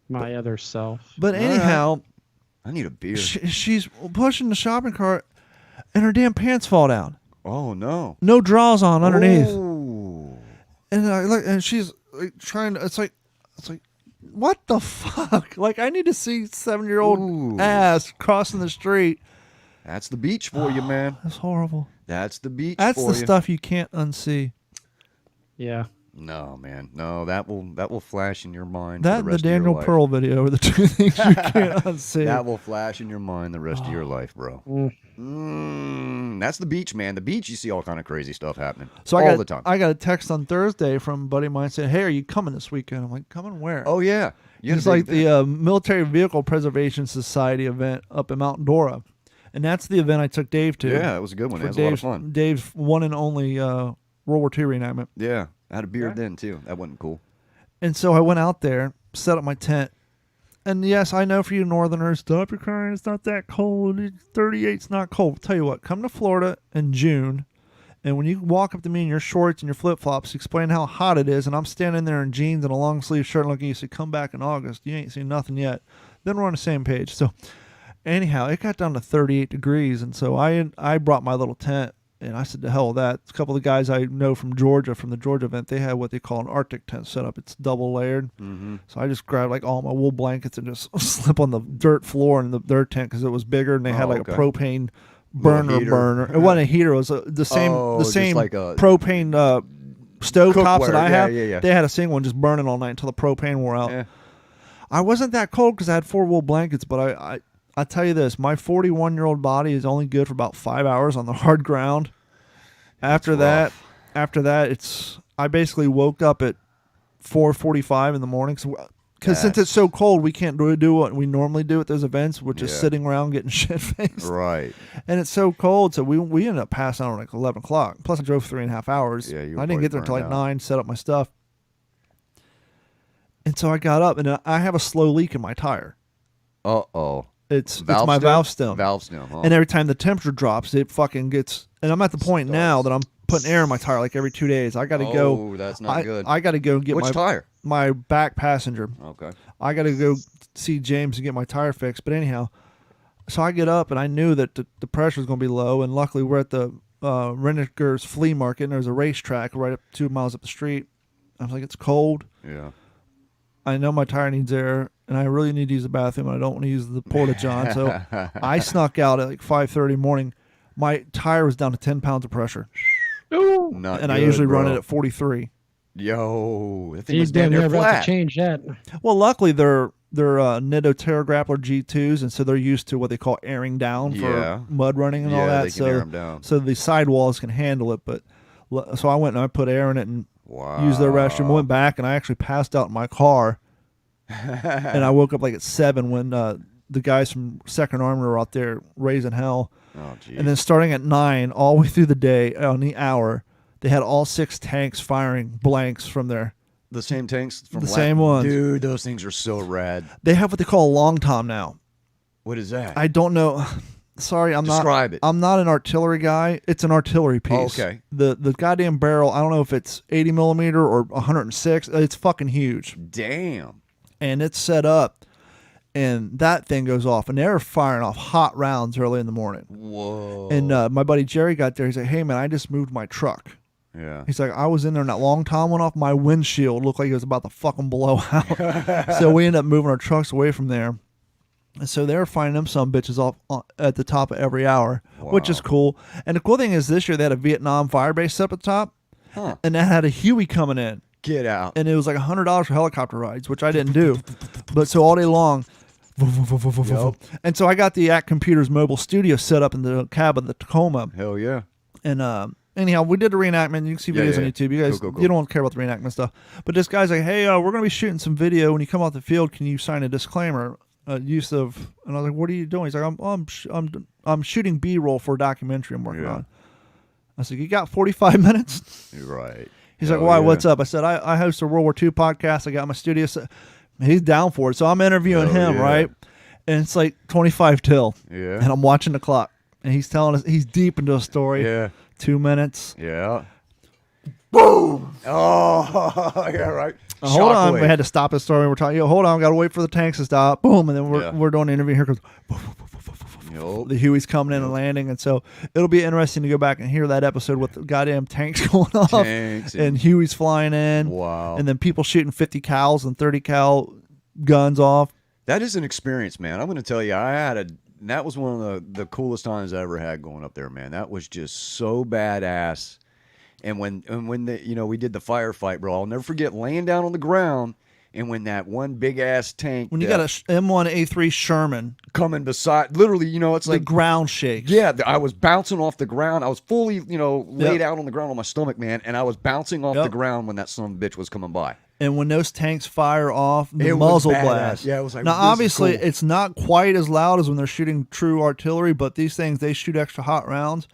My other self. but anyhow, I need a beer. she's pushing the shopping cart, and her damn pants fall down. Oh, no. No drawers on underneath. Oh. And I look, and she's like trying to. It's like, what the fuck? Like, I need to see 7-year-old Ooh. ass crossing the street. That's the beach for you, man. That's horrible. That's the beach That's for the you. stuff you can't unsee. Yeah. No, man. No, that will flash in your mind. That for and the the rest of your Daniel life. Pearl video are the two things you can't unsee. That will flash in your mind the rest of your life, bro. That's the beach, man. The beach, you see all kind of crazy stuff happening So all the time. I got a text on Thursday from a buddy of mine saying, "Hey, are you coming this weekend?" I'm like, "Coming where?" Oh yeah, It's like the Military Vehicle Preservation Society event up in Mount Dora, and that's the event I took Dave to. yeah, that was a good one. for That was a lot of fun. Dave's one and only World War II reenactment. Yeah, I had a beard then too. That wasn't cool. And so I went out there, set up my tent. And yes, I know for you Northerners, stop your crying. It's not that cold. 38's not cold. Tell you what, come to Florida in June, and when you walk up to me in your shorts and your flip flops, explain how hot it is, and I'm standing there in jeans and a long sleeve shirt, looking at you, say, "Come back in August. You ain't seen nothing yet." Then we're on the same page. So, anyhow, it got down to 38 degrees, and so I brought my little tent. And I said, to hell with that. A couple of the guys I know from Georgia, from the Georgia event, they had what they call an Arctic tent set up. It's double layered. Mm-hmm. So I just grabbed like all my wool blankets and just slip on the dirt floor in their tent because it was bigger and they had like okay. a propane Little heater. burner. It wasn't a heater. It was the same just like a propane stove tops that cookware. I have. Yeah. They had a single one just burning all night until the propane wore out. Yeah. I wasn't that cold because I had 4 wool blankets, but I tell you this, my 41-year-old body is only good for about 5 hours on the hard ground. After that, I basically woke up at 4:45 in the morning because since it's so cold, we can't do what we normally do at those events, which is sitting around getting shit faced. Right. And it's so cold, so we ended up passing out at like 11 o'clock. Plus, I drove 3.5 hours. Yeah, you were I didn't get there probably until like burned out. 9, set up my stuff, and so I got up and I have a slow leak in my tire. Uh-oh. It's my valve stem. Valve stem, huh? And every time the temperature drops, it fucking gets. And I'm at the point now that I'm putting air in my tire like every 2 days. I got to go. Oh, that's not good. I got to go get Which tire? my back passenger. Okay. I got to go see James and get my tire fixed. But anyhow, so I get up and I knew that the pressure was going to be low. And luckily, we're at the Renninger's flea market, and there's a racetrack right up 2 miles up the street. I was like, it's cold. Yeah. I know my tire needs air, and I really need to use the bathroom, and I don't want to use the porta-john. So I snuck out at like 5:30 in the morning. My tire was down to 10 pounds of pressure, Not and I good, usually run bro. it at 43. Yo, that thing He's was damn damn near near about flat. to change that. Well, luckily they're Nitto Terra Grappler G2s, and so they're used to what they call airing down Yeah. for mud running and all Yeah, that. they can air 'em down. So the sidewalls can handle it. But so I went and I put air in it and Wow. used their restroom. Went back and I actually passed out in my car, and I woke up like at 7 when the guys from Second Army were out there raising hell. Oh, geez. And then starting at 9 all the way through the day on the hour, they had all 6 tanks firing blanks from there. The same tanks from The same ones. Dude, those things are so rad. They have what they call a long tom now. What is that? I don't know. Sorry, Describe it. I'm not an artillery guy. It's an artillery piece. Oh, okay. The goddamn barrel. I don't know if it's 80 millimeter or 106. It's fucking huge, Damn. and it's set up, and that thing goes off, and they're firing off hot rounds early in the morning. Whoa. And my buddy Jerry got there. He's like, "Hey man, I just moved my truck." Yeah. He's like, I was in there and that long tom went off. My windshield looked like it was about to fucking blow out. So we ended up moving our trucks away from there. And so they were finding them some bitches off at the top of every hour, which is cool. And the cool thing is this year they had a Vietnam fire base set up at the top. Huh. And that had a Huey coming in. Get out. And it was like $100 for helicopter rides, which I didn't do. But so all day long. And so I got the Act Computers mobile studio set up in the cab of the Tacoma. Hell yeah. And anyhow, we did a reenactment. You can see videos Yeah, on yeah. YouTube. You guys, Cool. you don't care about the reenactment stuff. But this guy's like, hey, we're going to be shooting some video. When you come off the field, can you sign a disclaimer? Use of, and I was like, what are you doing? He's like, I'm shooting B-roll for a documentary I'm working on. I said, you got 45 minutes? You're right. He's like, why? What's up? I said, I host a World War II podcast. I got my studio set. He's down for it. So I'm interviewing him, right? And it's like 25 till. Yeah. And I'm watching the clock. And he's telling us, he's deep into a story. Yeah. 2 minutes. Yeah. Boom. Oh, yeah, right. Hold on. We had to stop the story. We're talking, hold on. We got to wait for the tanks to stop. Boom. And then we're doing the interview. Here goes. The Huey's coming in and landing. And so it'll be interesting to go back and hear that episode with the goddamn tanks going off. And Huey's flying in. Wow. And then people shooting 50 cals and 30 cal guns off. That is an experience, man. I'm going to tell you, that was one of the coolest times I ever had going up there, man. That was just so badass. And when we did the firefight, bro, I'll never forget laying down on the ground, and when that one big ass tank, when you got a M1A3 Sherman coming beside, literally, it's like the ground shakes. Yeah, I was bouncing off the ground. I was fully, laid out on the ground on my stomach, man, and I was bouncing off the ground when that son of a bitch was coming by. And when those tanks fire off, the It muzzle was badass. blast. Yeah, it was like, now, this is obviously, cool. it's not quite as loud as when they're shooting true artillery, but these things, they shoot extra hot rounds.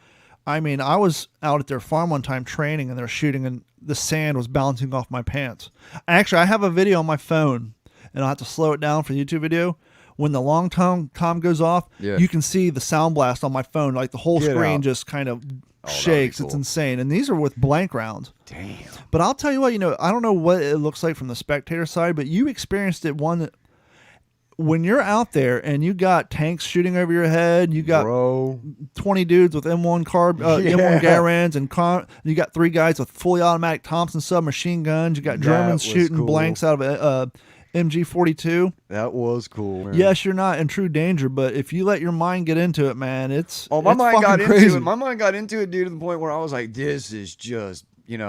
I mean, I was out at their farm one time training, and they're shooting, and the sand was bouncing off my pants. Actually, I have a video on my phone, and I'll have to slow it down for the YouTube video. When the long tom goes off, you can see the sound blast on my phone. Like the whole screen just kind of shakes. Cool. It's insane. And these are with blank rounds. Damn. But I'll tell you what, I don't know what it looks like from the spectator side, but you experienced it when you're out there and you got tanks shooting over your head, you got 20 dudes with M1 M1 Garands, and you got 3 guys with fully automatic Thompson submachine guns. You got Germans shooting blanks out of MG42. That was cool, man. Yes, you're not in true danger, but if you let your mind get into it, man, my mind got crazy. into it. My mind got into it, dude, to the point where I was like, this is just, if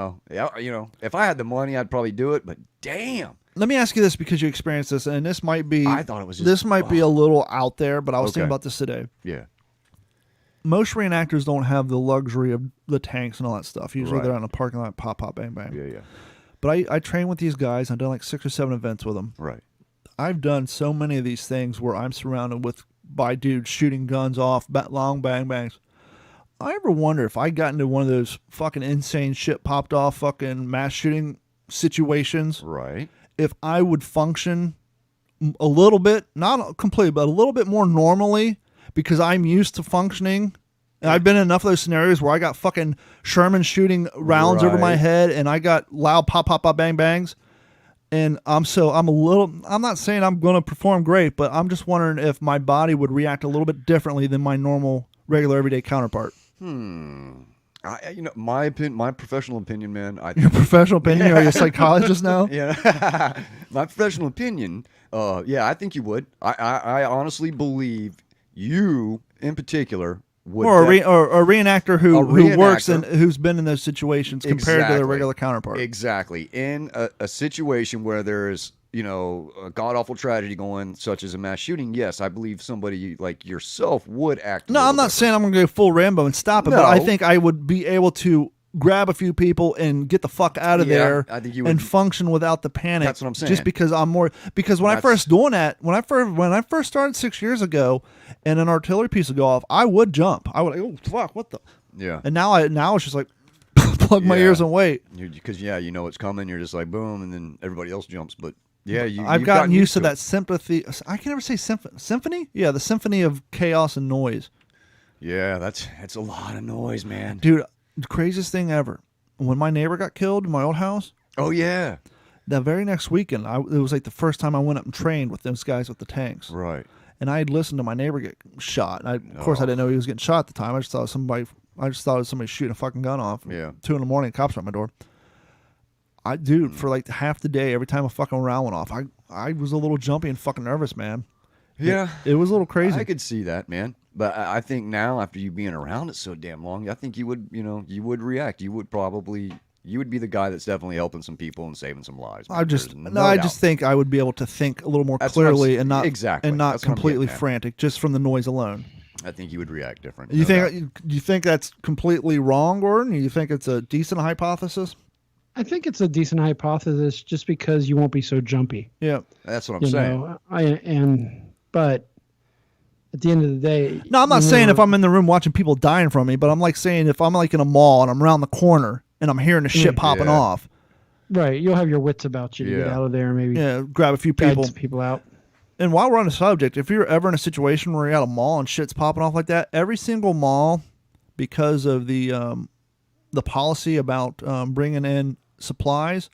I had the money, I'd probably do it, but damn. Let me ask you this, because you experienced this, and this might be, I thought it was just, this might be a little out there, but I was thinking about this today. Yeah. Most reenactors don't have the luxury of the tanks and all that stuff. Usually they're out in a parking lot, pop, pop, bang, bang. Yeah. But I train with these guys. I've done like 6 or 7 events with them. Right. I've done so many of these things where I'm surrounded by dudes shooting guns off, long bang bangs. I ever wonder if I got into one of those fucking insane shit popped off fucking mass shooting situations. Right. If I would function a little bit, not completely, but a little bit more normally, because I'm used to functioning. And I've been in enough of those scenarios where I got fucking Sherman shooting rounds over my head, and I got loud pop, pop, pop, bang, bangs. And I'm not saying I'm going to perform great, but I'm just wondering if my body would react a little bit differently than my normal, regular, everyday counterpart. My professional opinion, man. Your professional opinion? Are you a psychologist now? Yeah. My professional opinion, I think you would. I honestly believe you, in particular, would or a reenactor who works and who's been in those situations compared to their Exactly. regular counterpart. Exactly. In a situation where there's, a god-awful tragedy going, such as a mass shooting, yes, I believe somebody like yourself would act. No, I'm not saying I'm going to go full Rambo and stop it, but I think I would be able to grab a few people and get the fuck out of there I think you would, and function without the panic. That's what I'm saying. Just because when I first doing that, when I first started 6 years ago, and an artillery piece would go off, I would jump. I would, oh fuck, what the? Yeah. And now it's just like plug my ears and wait. Because you know it's coming. You're just like boom, and then everybody else jumps. But yeah, I've gotten used to that sympathy. I can never say symphony. Yeah, the symphony of chaos and noise. Yeah, that's a lot of noise, man. Dude, the craziest thing ever. When my neighbor got killed in my old house. Oh yeah. The very next weekend, it was like the first time I went up and trained with those guys with the tanks. Right. And I had listened to my neighbor get shot. Of course, I didn't know he was getting shot at the time. I just thought it was somebody shooting a fucking gun off. Yeah. 2 a.m, cops are at my door. For like half the day, every time a fucking round went off, I was a little jumpy and fucking nervous, man. Yeah. It was a little crazy. I could see that, man. But I think now, after you being around it so damn long, I think you would, you would react. You would be the guy that's definitely helping some people and saving some lives. Man. I just think I would be able to think a little more clearly and not completely frantic just from the noise alone. I think you would react different. You think that's completely wrong, Gordon? You think it's a decent hypothesis? I think it's a decent hypothesis just because you won't be so jumpy. Yeah. That's what I'm saying. But at the end of the day... No, I'm not saying if I'm in the room watching people dying from me, but I'm like saying if I'm like in a mall and I'm around the corner and I'm hearing the shit popping off. Right. You'll have your wits about you to get out of there and maybe grab a few people. Guide people out. And while we're on the subject, if you're ever in a situation where you're at a mall and shit's popping off like that, every single mall, because of the policy about bringing in supplies,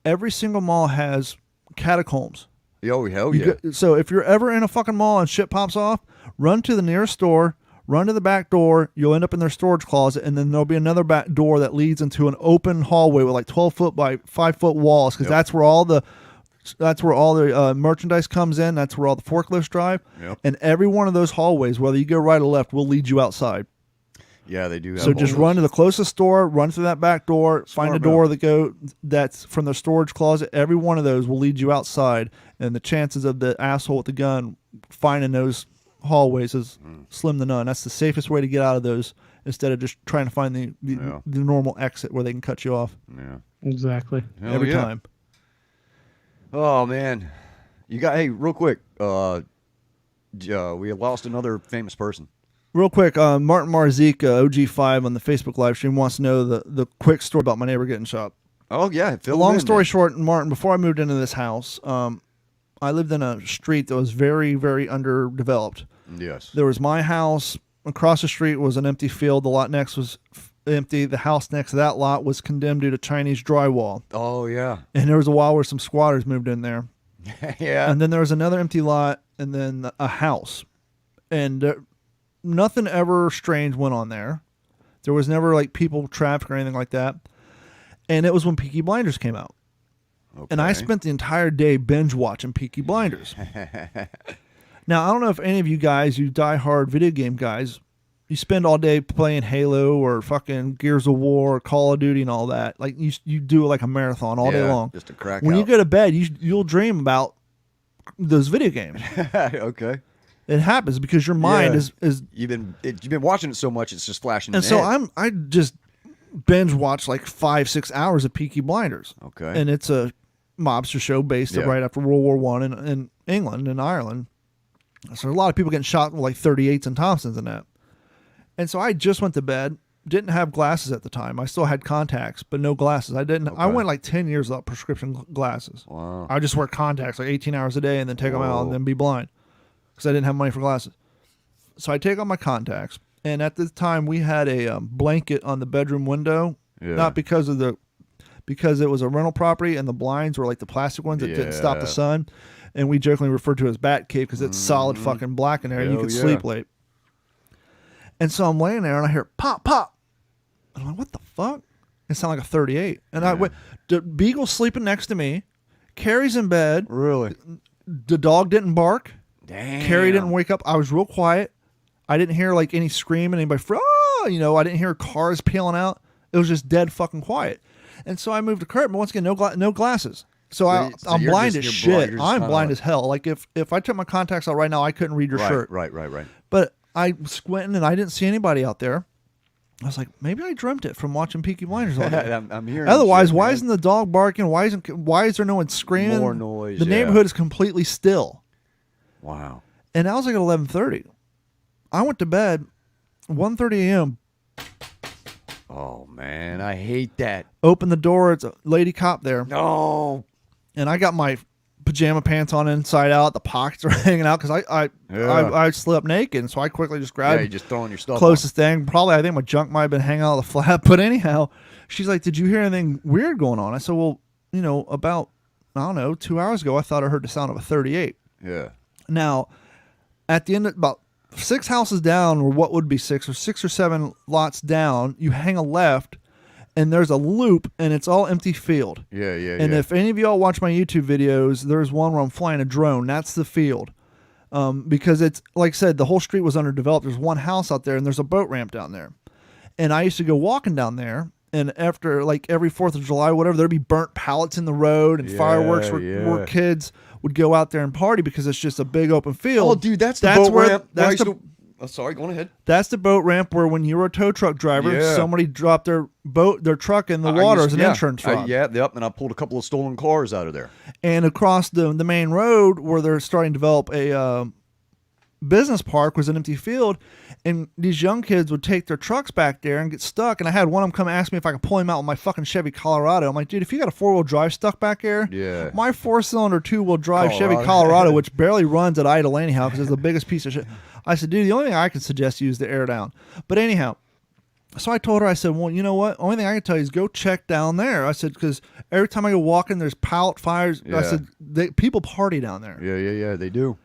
every single mall has catacombs. Oh, hell yeah. So if you're ever in a fucking mall and shit pops off, run to the nearest store, run to the back door, you'll end up in their storage closet, and then there'll be another back door that leads into an open hallway with like 12-foot by 5-foot walls, because that's where all the merchandise comes in. That's where all the forklifts drive. Yep. And every one of those hallways, whether you go right or left, will lead you outside. Yeah, they do. So just run to the closest store, run through that back door, find a door that's from the storage closet. Every one of those will lead you outside, and the chances of the asshole with the gun finding those hallways is slim to none. That's the safest way to get out of those instead of just trying to find the normal exit where they can cut you off. Yeah, exactly. Every time. Oh man, real quick. We lost another famous person. Real quick, Martin Marzik, OG5 on the Facebook live stream wants to know the quick story about my neighbor getting shot. Oh, yeah. Long story short, Martin, before I moved into this house, I lived in a street that was very, very underdeveloped. Yes. There was my house. Across the street was an empty field. The lot next was empty. The house next to that lot was condemned due to Chinese drywall. Oh, yeah. And there was a while where some squatters moved in there. Yeah. And then there was another empty lot and then a house. And nothing ever strange went on there. There was never like people traffic or anything like that. And it was when Peaky Blinders came out. Okay. And I spent the entire day binge watching Peaky Blinders. Now, I don't know if any of you guys, you diehard video game guys, you spend all day playing Halo or fucking Gears of War or Call of Duty and all that. Like you do like a marathon all day long. Just to crack when out. you go to bed, you'll dream about those video games. Okay. It happens because your mind is you've been watching it so much it's just flashing. And so I just binge watch like 5-6 hours of Peaky Blinders. Okay. And it's a mobster show based right after World War I in England and Ireland. So a lot of people getting shot with like 38s and Thompsons and that. And so I just went to bed. Didn't have glasses at the time. I still had contacts, but no glasses. I went like 10 years without prescription glasses. Wow. I just wear contacts like 18 hours a day and then take them out and then be blind because I didn't have money for glasses. So I take out my contacts. And at the time, we had a blanket on the bedroom window, not because it was a rental property and the blinds were like the plastic ones that didn't stop the sun. And we jokingly referred to it as Bat Cave because it's solid fucking black in there and you can sleep late. And so I'm laying there and I hear pop, pop. And I'm like, what the fuck? It sounded like a 38. And I went, the Beagle's sleeping next to me. Carrie's in bed. Really? The dog didn't bark. Damn. Carrie didn't wake up. I was real quiet. I didn't hear like any screaming, anybody, you know, I didn't hear cars peeling out. It was just dead fucking quiet. And so I moved to curtain, but once again, no glasses. So I'm blind as shit. I'm blind as hell. Like if I took my contacts out right now, I couldn't read your shirt. Right. But I squinting and I didn't see anybody out there. I was like, maybe I dreamt it from watching Peaky Blinders all day. I'm hearing. Otherwise, shit, why man. isn't the dog barking? Why is there no one screaming? More noise. The neighborhood is completely still. Wow. And I was like at 11:30. I went to bed 1:30 a.m. Oh man, I hate that. Open the door. It's a lady cop there. No. And I got my pajama pants on inside out. The pockets are hanging out because I slept naked. And so I quickly just grabbed you're just throwing your stuff closest thing. Probably I think my junk might have been hanging out of the flap. But anyhow, she's like, did you hear anything weird going on? I said, well, you know, about, I don't know, 2 hours ago, I thought I heard the sound of a 38. Yeah. Now, at the end of about 6 houses down, or what would be 6 or 7 lots down, you hang a left, and there's a loop, and it's all empty field. Yeah. And if any of y'all watch my YouTube videos, there's one where I'm flying a drone. That's the field. Because it's, like I said, the whole street was underdeveloped. There's one house out there, and there's a boat ramp down there. And I used to go walking down there, and after, like, every 4th of July, whatever, there'd be burnt pallets in the road and fireworks where kids would go out there and party because it's just a big open field. Oh, dude, that's the boat ramp. Sorry, go ahead. That's the boat ramp where when you were a tow truck driver, somebody dropped their truck in the water as an insurance fraud. And I pulled a couple of stolen cars out of there. And across the main road where they're starting to develop a business park was an empty field, and these young kids would take their trucks back there and get stuck. And I had one of them come ask me if I could pull him out with my fucking Chevy Colorado. I'm like, dude, if you got a 4-wheel drive stuck back there, my 4-cylinder 2-wheel drive Chevy Colorado, which barely runs at idle anyhow because it's the biggest piece of shit. I said, dude, the only thing I can suggest you is the air down. But anyhow, so I told her, I said, well, you know what? Only thing I can tell you is go check down there. I said, because every time I go walking, there's pallet fires. I said, people party down there. Yeah, they do.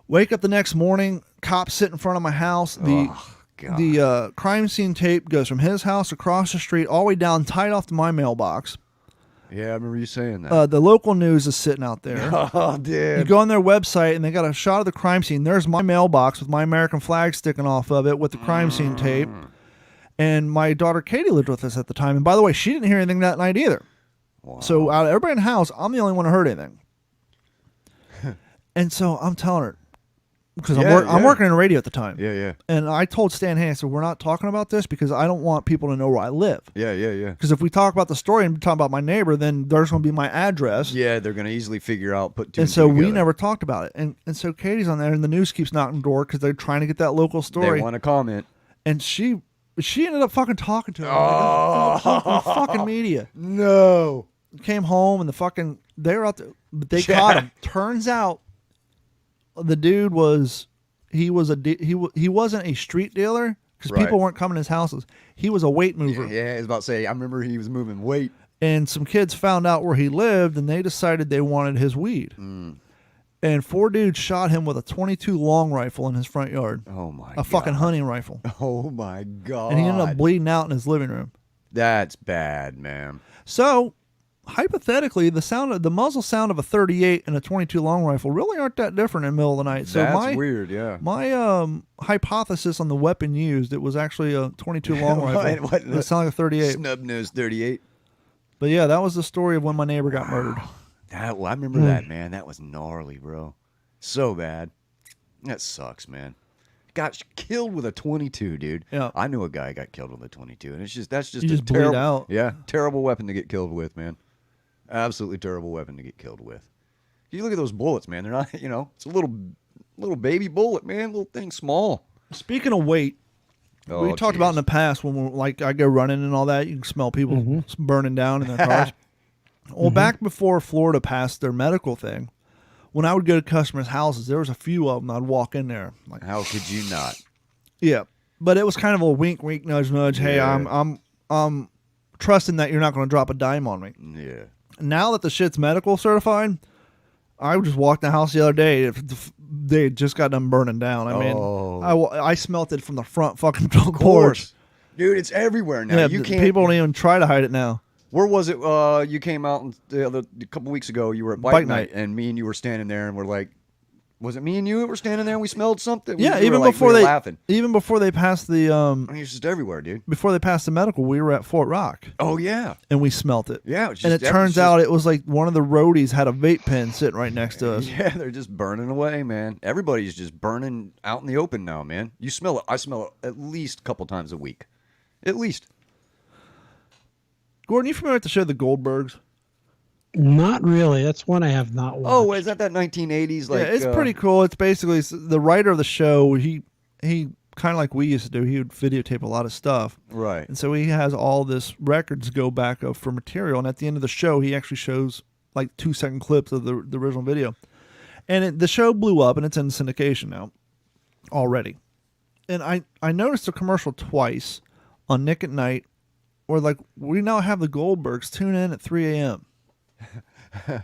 Wake up the next morning, cops sit in front of my house. The crime scene tape goes from his house across the street all the way down, tied off to my mailbox. Yeah, I remember you saying that. The local news is sitting out there. Oh, dude. You go on their website, and they got a shot of the crime scene. There's my mailbox with my American flag sticking off of it with the crime scene tape. And my daughter Katie lived with us at the time. And by the way, she didn't hear anything that night either. Wow. So out of everybody in the house, I'm the only one who heard anything. And so I'm telling her, because I'm working in radio at the time. Yeah. And I told Stan, hey, I said, we're not talking about this because I don't want people to know where I live. Yeah. Because if we talk about the story and talk about my neighbor, then there's going to be my address. Yeah, they're going to easily figure out, put two and and so two we together. never talked about it. And so Katie's on there, and the news keeps knocking the door because they're trying to get that local story. They want to comment. And she ended up fucking talking to him. The fucking media. No. Came home, and they were out there. But they caught him. Turns out the dude wasn't a street dealer because people weren't coming to his houses. He was a weight mover. Yeah, I was about to say, I remember he was moving weight. And some kids found out where he lived, and they decided they wanted his weed. And 4 dudes shot him with a .22 long rifle in his front yard. Oh my god! A fucking hunting rifle. Oh my god! And he ended up bleeding out in his living room. That's bad, man. So, hypothetically, the muzzle sound of a 38 and a .22 long rifle really aren't that different in the middle of the night. So that's weird, yeah. My hypothesis on the weapon used, it was actually a .22 long rifle. It sounded like a 38. Snub-nosed 38. But yeah, that was the story of when my neighbor got murdered. I remember that, man. That was gnarly, bro. So bad. That sucks, man. Got killed with a .22, dude. Yeah. I knew a guy got killed with a .22, and that's just You a just bleed terrible, out. Yeah, terrible weapon to get killed with, man. Absolutely terrible weapon to get killed with. You look at those bullets, man. They're not, it's a little baby bullet, man. Little thing, small. Speaking of weight, we talked about in the past when I go running and all that, you can smell people burning down in their cars. Well, back before Florida passed their medical thing, when I would go to customers' houses, there was a few of them. I'd walk in there. Like, how could you not? Yeah, but it was kind of a wink, wink, nudge, nudge. Hey, I'm trusting that you're not going to drop a dime on me. Yeah. Now that the shit's medical certified, I just walked in the house the other day. They had just got done burning down. I mean, I smelt it from the front fucking porch. Dude, it's everywhere now. Yeah, you can't. People don't even try to hide it now. Where was it? You came out a couple weeks ago. You were at Bike Night, and me and you were standing there, and we're like, Was it me and you that were standing there and we smelled something? Yeah, we even were before we were they laughing. even before they passed the I mean, it's just everywhere, dude. before they passed the medical, we were at Fort Rock Oh yeah, and we smelt it. yeah. It's And just, it turns out it was like one of the roadies had a vape pen sitting right next to us. yeah, they're just burning away, man. Everybody's just burning out in the open now, man. You smell it. I smell it at least a couple times a week, at least. Gordon, you familiar with the show The Goldbergs? Not really. That's one I have not watched. Oh, is that 1980s? Like, yeah, it's pretty cool. It's basically the writer of the show. He kind of like we used to do. He would videotape a lot of stuff, right. and so he has all this records go back of for material. And at the end of the show, he actually shows like 2-second clips of the original video. And the show blew up, and it's in syndication now already. And I noticed a commercial twice on Nick at Night, where like we now have the Goldbergs tune in at 3 a.m. I'm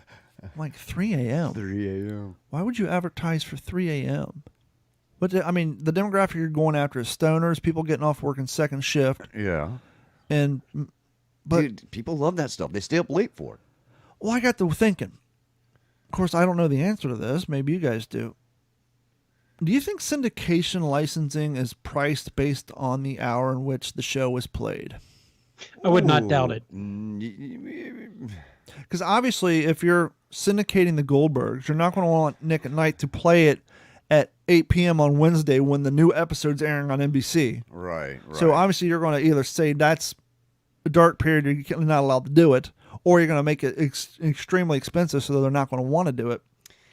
like 3 a.m. 3 a.m. Why would you advertise for 3 a.m.? But I mean, the demographic you're going after is stoners, people getting off work in second shift, Yeah. and but Dude, people love that stuff. They stay up late for it. well, I got to thinking. Of course, I don't know the answer to this. Maybe you guys do. Do you think syndication licensing is priced based on the hour in which the show was played? I would not doubt it. Because obviously, if you're syndicating the Goldbergs, you're not going to want Nick at Night to play it at 8 p.m. on Wednesday when the new episode's airing on NBC. Right. So obviously, you're going to either say that's a dark period, you're not allowed to do it, or you're going to make it extremely expensive so they're not going to want to do it.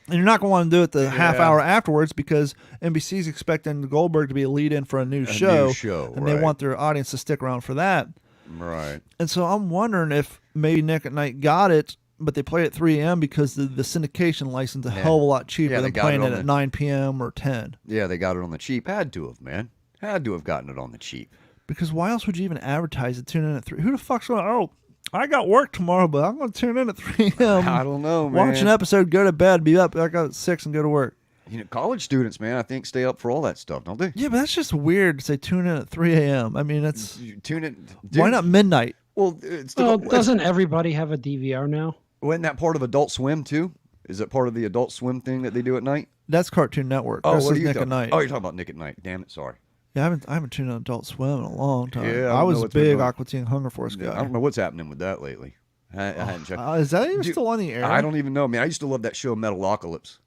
And you're not going to want to do it the half hour afterwards because NBC's expecting the Goldberg to be a lead-in for a new show. And they want their audience to stick around for that. Right. And so I'm wondering if maybe Nick at Night got it, but they play it at 3 a.m. because the syndication license is a hell of a lot cheaper than playing it at 9 p.m. or 10. Yeah, they got it on the cheap. Had to have, man. Had to have gotten it on the cheap. Because why else would you even advertise it, tune in at 3? Who the fuck's going to, oh, I got work tomorrow, but I'm going to tune in at 3 a.m. I don't know, man. Watch an episode, go to bed, be up back at 6 and go to work. You know, college students, man, I think stay up for all that stuff, don't they? Yeah, but that's just weird to say tune in at 3 a.m. I mean, that's... You tune in. Why not midnight? Well, it's Well, doesn't everybody have a DVR now? Wasn't that part of Adult Swim, too? Is it part of the Adult Swim thing that they do at night? That's Cartoon Network. Oh, this what is are you Nick at talking Night. Oh, you're talking about Nick at Night. Damn it, sorry. Yeah, I haven't tuned on Adult Swim in a long time. Yeah, I I was know a what's been big going- Aqua Teen Hunger Force guy. I don't know what's happening with that lately. I hadn't checked. Is that even Dude, still on the air? I don't even know, man. I used to love that show, Metalocalypse.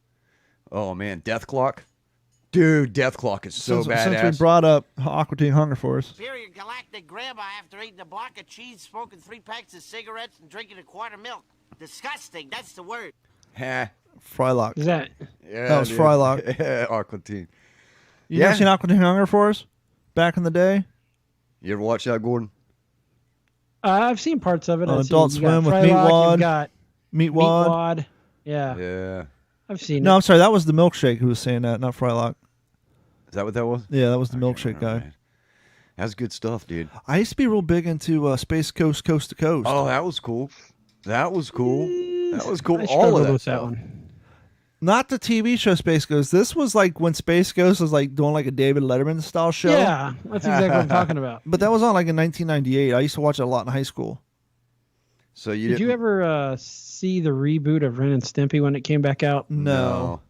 Oh, man. Death Clock. Dude, Death Clock is so badass. Since we brought up Aqua Teen Hunger Force. Superior galactic grandma after eating a block of cheese, smoking 3 packs of cigarettes, and drinking a quart of milk. Disgusting, that's the word. Ha. Frylock. Is that? Yeah, That was dude. Frylock. Yeah, Aqua Teen. You Yeah. ever seen Aqua Teen Hunger Force? Back in the day? You ever watch that, Gordon? I've seen parts of it. On I've Adult seen, you got Swim with Frylock, Meatwad. You've got Meatwad. Meatwad. Yeah, Yeah. I've seen No, it. I'm sorry. That was the Milkshake who was saying that, not Frylock. Is that what that was? Yeah, that was the I can't Milkshake remember, guy. man. That's good stuff, dude. I used to be real big into Space Coast, Coast to Coast. Oh, that was cool. That was cool. That was cool. I All struggled of that with stuff. that one. Not the TV show Space Ghost. This was like when Space Ghost was like doing like a David Letterman style show. Yeah, that's exactly what I'm talking about. But that was on like in 1998. I used to watch it a lot in high school. So you Did you didn't- ever see the reboot of Ren and Stimpy when it came back out? No.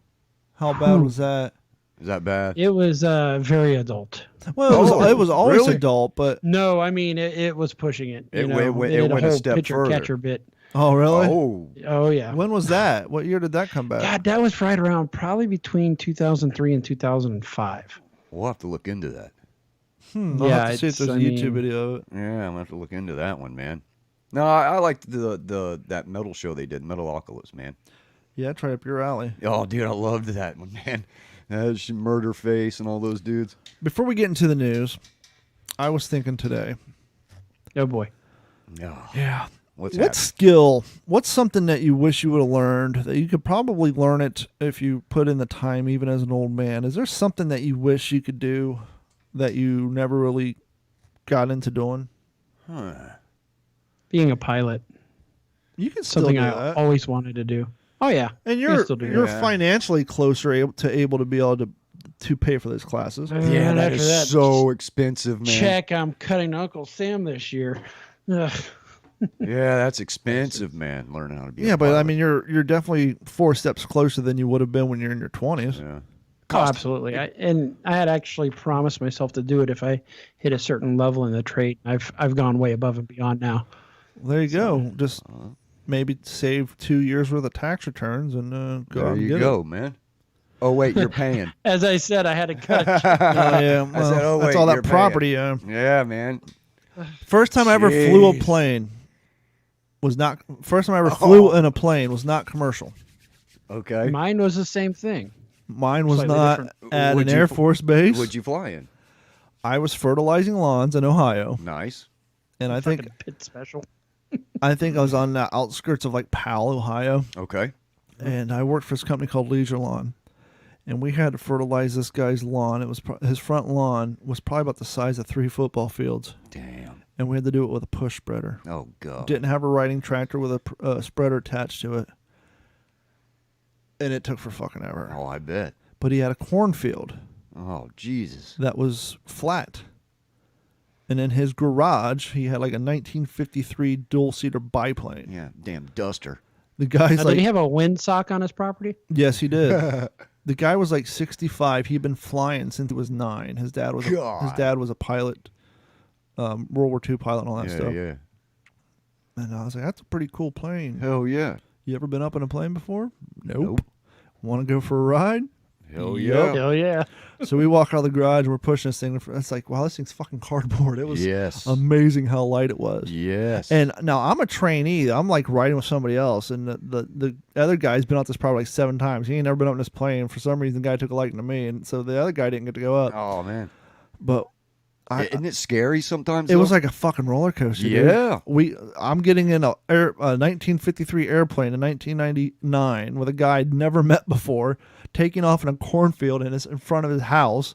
How bad was that? Is that bad? It was very adult. Well, it was always really? adult, but No, I mean it was pushing it. It You know, went- they it did went a whole step pitcher further. catcher bit. oh really? Oh, Oh yeah. When was that? What year did that come back? God, that was right around probably between 2003 and 2005. we'll have to look into that. I'll Yeah, have to see if it's- there's a I YouTube mean- video of it. Yeah, I'm gonna have to look into that one, man. No, I liked the that metal show they did, Metalocalypse, man. Yeah, try up your alley. Oh, dude, I loved that one, man. Murder Face and all those dudes. Before we get into the news, I was thinking today. Oh boy. Oh, Yeah. what's What skill? What's something that you wish you would have learned that you could probably learn it if you put in the time, even as an old man? Is there something that you wish you could do that you never really got into doing? Being a pilot. You can still Something do I that. always wanted to do. Oh yeah. And I you're still do you're that. financially closer able to be able to pay for those classes. And Yeah, that after is so expensive, man. check, I'm cutting Uncle Sam this year. Ugh. Yeah, that's expensive, man. Learning how to be. Yeah, a but I pilot. mean, you're definitely 4 steps closer than you would have been when you're in your 20s. Yeah. Oh, absolutely. I had actually promised myself to do it if I hit a certain level in the trade. I've gone way above and beyond now. There you go. Just maybe save 2 years worth of tax returns and go out There and you get go, man. Oh wait, you're paying. As I said, I had to cut a check. it. Oh yeah, well, said, oh, that's wait, all you're that property. Yeah, man. First time I ever flew a Jeez. plane was not. First time I ever flew in a plane was not commercial. Okay. Mine was the same thing. Mine was Slightly not different. at Would an you Air fl- Force base. Would you fly in? I was fertilizing lawns in Ohio, Nice. and I think Fucking pit special. I was on the outskirts of like Powell, Ohio, Okay. and I worked for this company called Leisure Lawn, and we had to fertilize this guy's lawn. It was his front lawn was probably about the size of 3 football fields, Damn. and we had to do it with a push spreader. Oh god. Didn't have a riding tractor with a spreader attached to it, and it took for fucking ever. Oh, I bet. But he had a cornfield Oh, Jesus. that was flat. And in his garage, he had like a 1953 dual-seater biplane. Yeah, damn duster. The guy's Now, like, did he have a windsock on his property? yes, he did. The guy was like 65. He'd been flying since he was 9. His dad was a pilot, World War II pilot and all that Yeah, stuff. yeah. And I was like, that's a pretty cool plane. Hell yeah. You ever been up in a plane before? Nope. Want to go for a ride? Hell Yep. yeah. Hell yeah. So we walk out of the garage and we're pushing this thing. It's like, wow, this thing's fucking cardboard. It was Yes. amazing how light it was. Yes. And now I'm a trainee. I'm like riding with somebody else, and the other guy's been out this probably like 7 times. He ain't never been up in this plane. For some reason, the guy took a liking to me, and so the other guy didn't get to go up. oh man. But Isn't it scary sometimes? it was though? like a fucking roller coaster. Yeah. Dude. I'm getting in a 1953 airplane in 1999 with a guy I'd never met before, taking off in a cornfield in front of his house.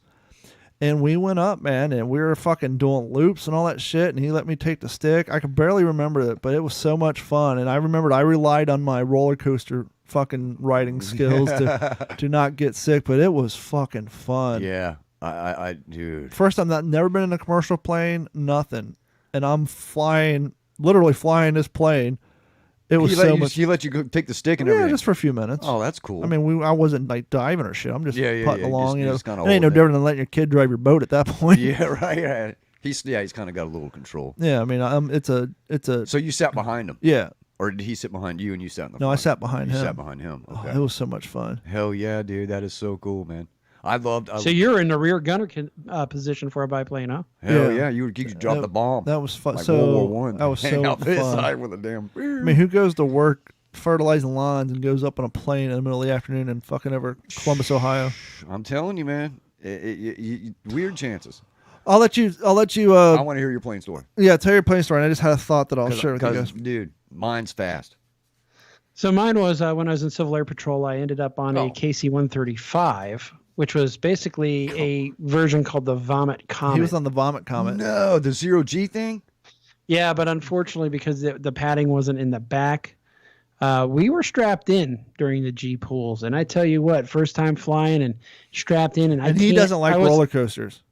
And we went up, man, and we were fucking doing loops and all that shit. And he let me take the stick. I can barely remember it, but it was so much fun. And I remembered I relied on my roller coaster fucking riding skills to not get sick. But it was fucking fun. Yeah. I dude. First time that never been in a commercial plane, nothing. And I'm literally flying this plane. It was so much. He let you go take the stick and Yeah, everything. just for a few minutes. Oh, that's cool. I mean, I wasn't like diving or shit. I'm just Yeah, putting yeah. along. You You know, just kinda it ain't no hold it. different than letting your kid drive your boat at that point. yeah, right. Yeah. He's kind of got a little control. Yeah, I mean, it's a So you sat behind him, yeah. or did he sit behind you and you sat in the No, I front? sat behind You him. sat behind him. Oh, Okay. it was so much fun. Hell yeah, dude. That is so cool, man. I loved. So you're in the rear gunner position for a biplane, huh? Hell Yeah. yeah, you could drop the bomb. That was fun. Like so World War One. that was Hang so out this fun. side with a damn. I mean, who goes to work fertilizing lawns and goes up on a plane in the middle of the afternoon in fucking over Columbus, Ohio? I'm telling you, man. Weird chances. I'll let you. I want to hear your plane story. Yeah, tell your plane story. And I just had a thought that I'll share with you Because, guys. dude, mine's fast. So mine was when I was in Civil Air Patrol, I ended up on a KC-135, which was basically a version called the Vomit Comet. He was on the Vomit Comet. No, the 0G thing. Yeah, but unfortunately, because the padding wasn't in the back, we were strapped in during the G pools. And I tell you what, first time flying and strapped in, And he doesn't like roller coasters.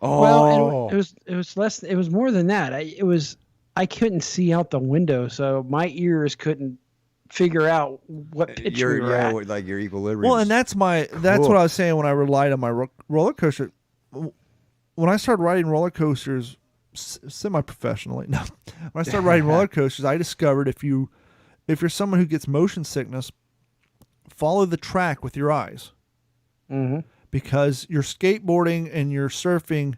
Oh, Well, it was less. It was more than that. I couldn't see out the window, so my ears couldn't figure out what pitch we were at. like your equilibrium. Well, and that's what I was saying when I relied on my roller coaster. When I started riding roller coasters semi-professionally, no, when I started riding roller coasters, I discovered if you're someone who gets motion sickness, follow the track with your eyes, because your skateboarding and your surfing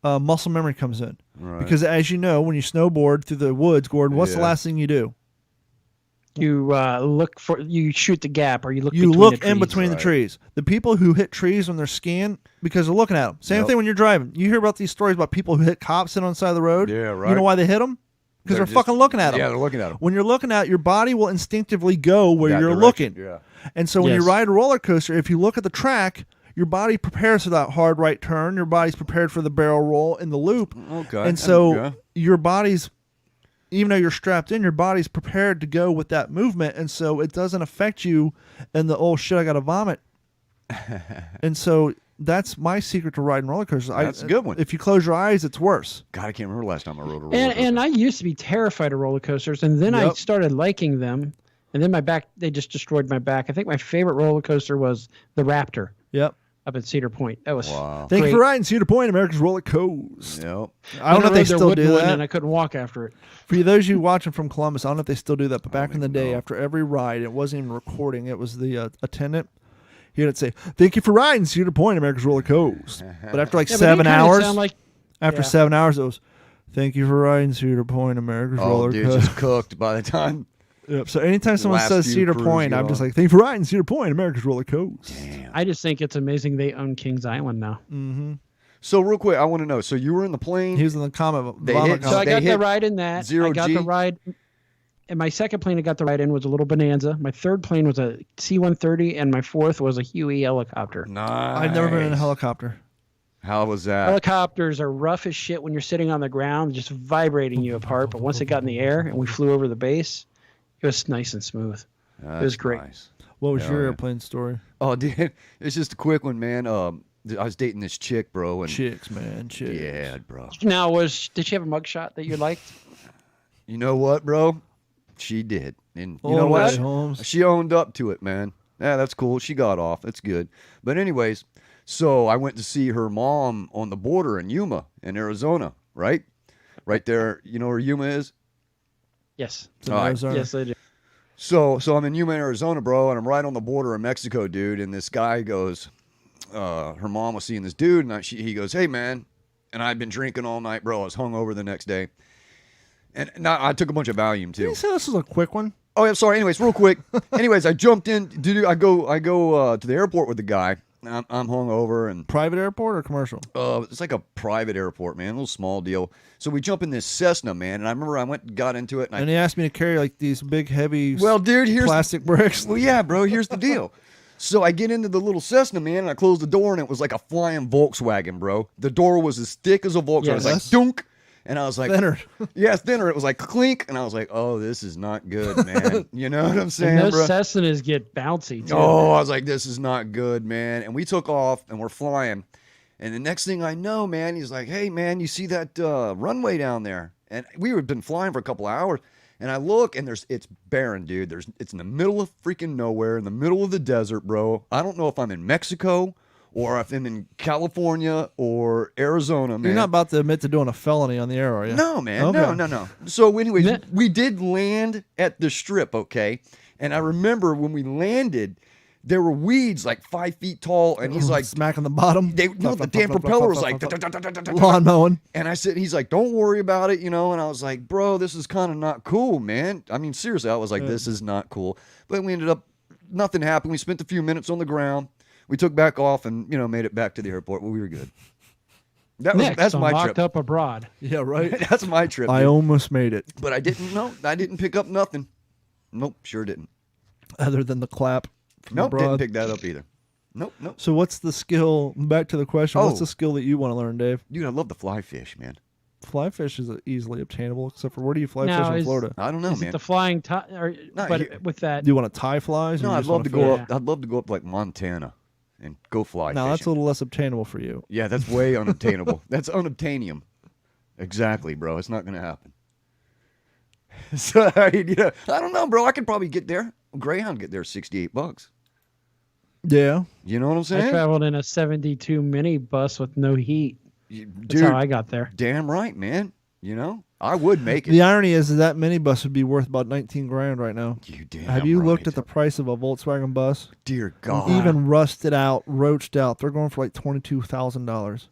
muscle memory comes in. Right. Because as you know, when you snowboard through the woods, Gordon, what's the Yeah. last thing you do? You shoot the gap, or you look. You between look the in trees. between the Right. trees. The people who hit trees when they're skiing because they're looking at them. Same Yep. thing when you're driving. You hear about these stories about people who hit cops in on the side of the road. Yeah, You right. know why they hit them? Because they're just- fucking looking at them. Yeah, they're looking at them. When you're looking at, your body will instinctively go where That you're direction, looking. Yeah. And so when you Yes. ride a roller coaster, if you look at the track, your body prepares for that hard right turn. Your body's prepared for the barrel roll and the loop. Okay. And so Yeah. your body's, even though you're strapped in, your body's prepared to go with that movement. And so it doesn't affect you in the, oh shit, I got to vomit. And so that's my secret to riding roller coasters. That's a good one. If you close your eyes, it's worse. God, I can't remember last time I rode a roller coaster. And I used to be terrified of roller coasters, and then I Yep. started liking them, and then my back, they just destroyed my back. I think my favorite roller coaster was the Raptor Yep. up at Cedar Point. That was Wow. Thank you great. for riding Cedar Point, America's Roller Coaster. Yep. I don't know if they rode their still wooden do one, that. and I couldn't walk after it. For those of you watching from Columbus, I don't know if they still do that, but back in the day, know. after every ride, it wasn't even recording. It was the attendant. He would say, "Thank you for riding Cedar Point, America's Roller Coaster." But after like Yeah, but it 7 kinda hours, sound like- after yeah. 7 hours, it was, "Thank you for riding Cedar Point, America's Oh, Roller dude, Coaster." just cooked by the time. Yep. So anytime someone last says few Cedar crews Point, get I'm just on. like, "Thank you for riding Cedar Point, America's Roller Coaster." I just think it's amazing they own Kings Island now. So real quick, I want to know. So you were in the plane. He was in the comment. They vomit hit- So comment. I they got the hit ride in that. zero I got G? the ride. And my second plane I got the ride in was a little Bonanza. My third plane was a C-130, and my fourth was a Huey helicopter. Nice. I've never been in a helicopter. How was that? Helicopters are rough as shit when you're sitting on the ground, just vibrating you apart. But once it got in the air and we flew over the base, it was nice and smooth. That's was great. nice. What was Hell your yeah. airplane story? Oh, dude, it's just a quick one, man. I was dating this chick, bro, and Chicks, man, chicks. yeah, bro. Now, did she have a mugshot that you liked? You know what, bro? She did, and you All know what? right, Holmes. She owned up to it, man. Yeah, that's cool. She got off. That's good. But anyways, so I went to see her mom on the border in Yuma, in Arizona, right? Right there. You know where Yuma is? Yes. It's in All right. Arizona. Yes, I do. So I'm in Yuma, Arizona, bro, and I'm right on the border of Mexico, dude. And this guy goes, her mom was seeing this dude, and he goes, "Hey, man," and I'd been drinking all night, bro. I was hungover the next day, and I took a bunch of Valium Did too. you say this was a quick one? Oh, yeah, sorry. Anyways, real quick. Anyways, I jumped in, dude. I go to the airport with the guy. I'm hungover, and Private airport or commercial? it's like a private airport, man, a little small deal. So we jump in this Cessna, man, and I remember I went and got into it, and And he asked me to carry like these big, heavy well, dude, here's plastic bricks. Well, yeah, bro, here's the deal. So I get into the little Cessna, man, and I close the door, and it was like a flying Volkswagen, bro. The door was as thick as a Volkswagen. It was like, Yes. dunk. And I was like, Thinner. Yeah, thinner. It was like clink. And I was like, oh, this is not good, man. You know what I'm saying, And bro? those Cessnas get bouncy, too. Oh, I was like, this is not good, man. And we took off, and we're flying. And the next thing I know, man, he's like, hey, man, you see that runway down there? And we had been flying for a couple of hours. And I look, and it's barren, dude. It's in the middle of freaking nowhere, in the middle of the desert, bro. I don't know if I'm in Mexico or if I'm in California or Arizona, man. You're not about to admit to doing a felony on the air, are you? No, man. Okay. No. So, anyways, Ne- we did land at the strip, okay? And I remember when we landed, there were weeds like 5 feet tall, and he's like, smacking the bottom. the damn propeller was like, lawn mowing. and I said, he's like, don't worry about it, you know? And I was like, bro, this is kind of not cool, man. I mean, seriously, I was like, this is not cool. But we ended up, nothing happened. We spent a few minutes on the ground. We took back off and, made it back to the airport. Well, we were good. That's on my Locked trip. Up Abroad. Yeah, right. That's my trip. I dude. almost made it, But I didn't pick up nothing. Nope, sure didn't. other than the clap. From Nope, abroad. didn't pick that up either. Nope. So what's the skill? Back to the question. What's Oh. the skill that you want to learn, Dave? Dude, I love the fly fish, man. Fly fish is easily obtainable, except for where do you fly Now, fish in is- Florida? I don't know, Is man. it the flying tie? No, But here- with that, Do you want to tie flies? or No, you I'd just love wanna to fish? go fish? up. I'd love to go up like Montana and go fly No, fishing. that's a little less obtainable for you. Yeah, that's way unobtainable. That's unobtainium. Exactly, bro. It's not gonna happen. So I don't know, bro. I could probably get there. Greyhound get there $68. Yeah. You know what I'm I saying? traveled in a 72 mini bus with no heat. That's Dude, how I got there. damn right, man. I would make it. The irony is that minibus would be worth about 19 grand right now. You damn Have you looked right. at the price of a Volkswagen bus? Dear God, Even rusted out, roached out, they're going for like $22,000.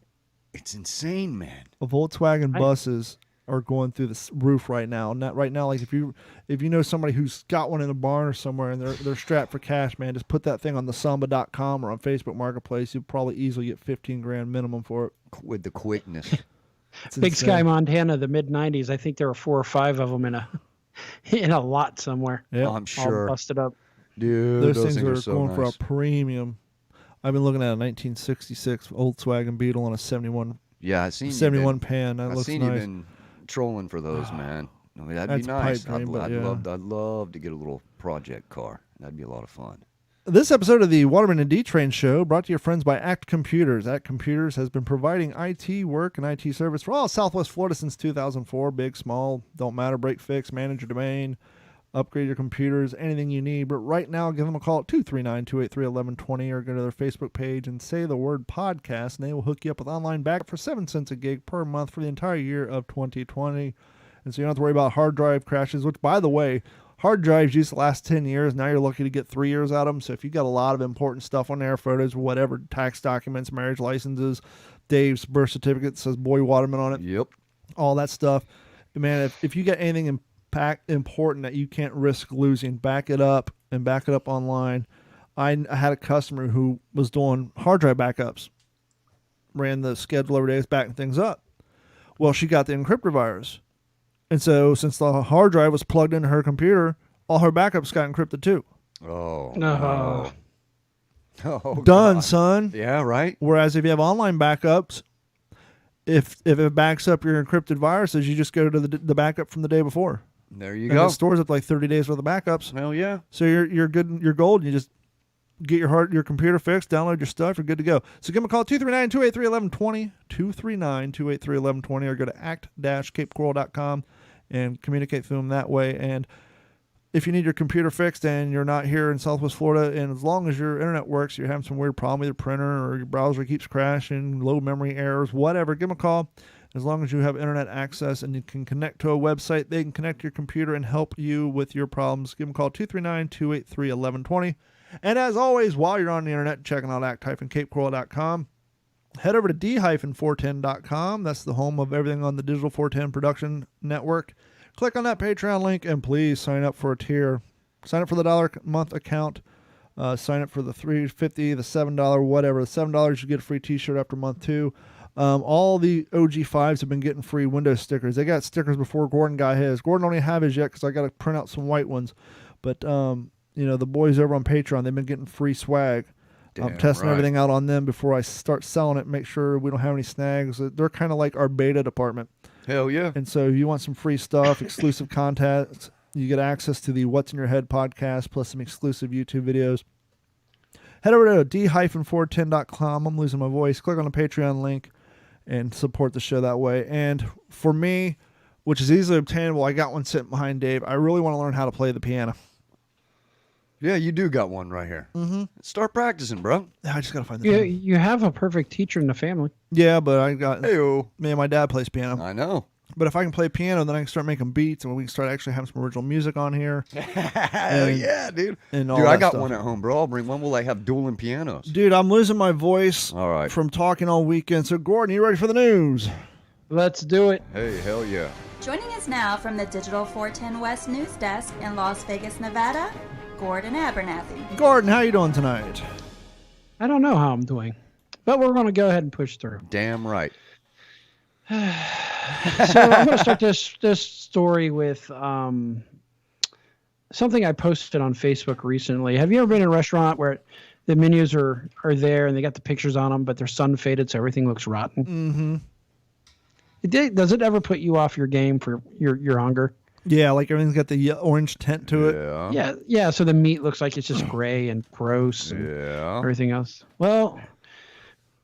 it's insane, man. The Volkswagen buses are going through the roof right now. Not right now. Like if you know somebody who's got one in a barn or somewhere and they're strapped for cash, man, just put that thing on the Samba.com or on Facebook Marketplace. You'll probably easily get 15 grand minimum for it. With the quickness. It's Big insane. Sky, Montana, the mid 90s. I think there were 4 or 5 of them in a lot somewhere. Yeah. I'm All sure. busted up. Dude, Those things are so going nice. for a premium. I've been looking at a 1966 Volkswagen Beetle and a 71 Yeah, I seen you 71 been- pan. That I looks seen you nice. been trolling for those, man. I mean, that'd That's be a pipe nice. dream, but yeah. I'd love to get a little project car. That'd be a lot of fun. This episode of the Waterman and D-Train Show brought to your friends by Act Computers. Act Computers has been providing IT work and IT service for all Southwest Florida since 2004. Big, small, don't matter, break, fix, manage your domain, upgrade your computers, anything you need. But right now, give them a call at 239-283-1120 or go to their Facebook page and say the word podcast, and they will hook you up with online backup for 7 cents a gig per month for the entire year of 2020. And so you don't have to worry about hard drive crashes, which, by the way, hard drives used to last 10 years. Now you're lucky to get 3 years out of them. So if you got a lot of important stuff on there, photos, whatever, tax documents, marriage licenses, Dave's birth certificate says Boy Waterman on it. Yep. All that stuff. Man, if you got anything important that you can't risk losing, back it up and back it up online. I had a customer who was doing hard drive backups. Ran the schedule every day, was backing things up. Well, she got the encryptor virus. And so, since the hard drive was plugged into her computer, all her backups got encrypted too. Oh. No. Oh, Done, God. son. Yeah, right? Whereas if you have online backups, if it backs up your encrypted viruses, you just go to the backup from the day before. There you And go. it stores up to like 30 days worth of backups. Hell yeah. So you're good, you're gold. You just get your computer fixed, download your stuff, you're good to go. So give them a call, 239-283-1120, 239-283-1120, or go to act-capecoral.com and communicate through them that way. And if you need your computer fixed and you're not here in Southwest Florida, and as long as your internet works, you're having some weird problem with your printer or your browser keeps crashing, low memory errors, whatever, give them a call. As long as you have internet access and you can connect to a website, they can connect your computer and help you with your problems. Give them a call, 239-283-1120. And as always, while you're on the internet checking out act-capecoral.com, head over to d-410.com. That's the home of everything on the Digital 410 production network. Click on that Patreon link and please sign up for a tier. Sign up for the $1 account. Sign up for the $3.50, the $7, whatever. The $7 you get a free t-shirt after month 2. All the OG5s have been getting free Windows stickers. They got stickers before Gordon got his. Gordon don't even have his yet because I got to print out some white ones. But, the boys over on Patreon, they've been getting free swag. I'm testing everything out on them before I start selling it, make sure we don't have any snags. They're kind of like our beta department. Hell yeah. And so if you want some free stuff, exclusive content, you get access to the What's in Your Head podcast, plus some exclusive YouTube videos. Head over to d-410.com. I'm losing my voice. Click on the Patreon link and support the show that way. And for me, which is easily obtainable, I got one sitting behind Dave. I really want to learn how to play the piano. Yeah, you do got one right here. Mm-hmm. Start practicing, bro. I just got to find the piano. You have a perfect teacher in the family. Yeah, but I got... Hey-o. Me and my dad plays piano. I know. But if I can play piano, then I can start making beats, and we can start actually having some original music on here. Hell yeah, dude. And all Dude, I that got stuff. one at home, bro. I'll bring one. We'll have dueling pianos. Dude, I'm losing my voice All right. from talking all weekend. So, Gordon, you ready for the news? Let's do it. Hey, hell yeah. Joining us now from the Digital 410 West News Desk in Las Vegas, Nevada, Gordon Abernathy. Gordon, how you doing tonight? I don't know how I'm doing, but we're going to go ahead and push through. Damn right. So I'm going to start this story with something I posted on Facebook recently. Have you ever been in a restaurant where the menus are there and they got the pictures on them, but they're sun faded, so everything looks rotten? Mm-hmm. Does it ever put you off your game for your hunger? Yeah, like everything's got the orange tint to it. Yeah. Yeah. So the meat looks like it's just gray and gross and Yeah. everything else. Well,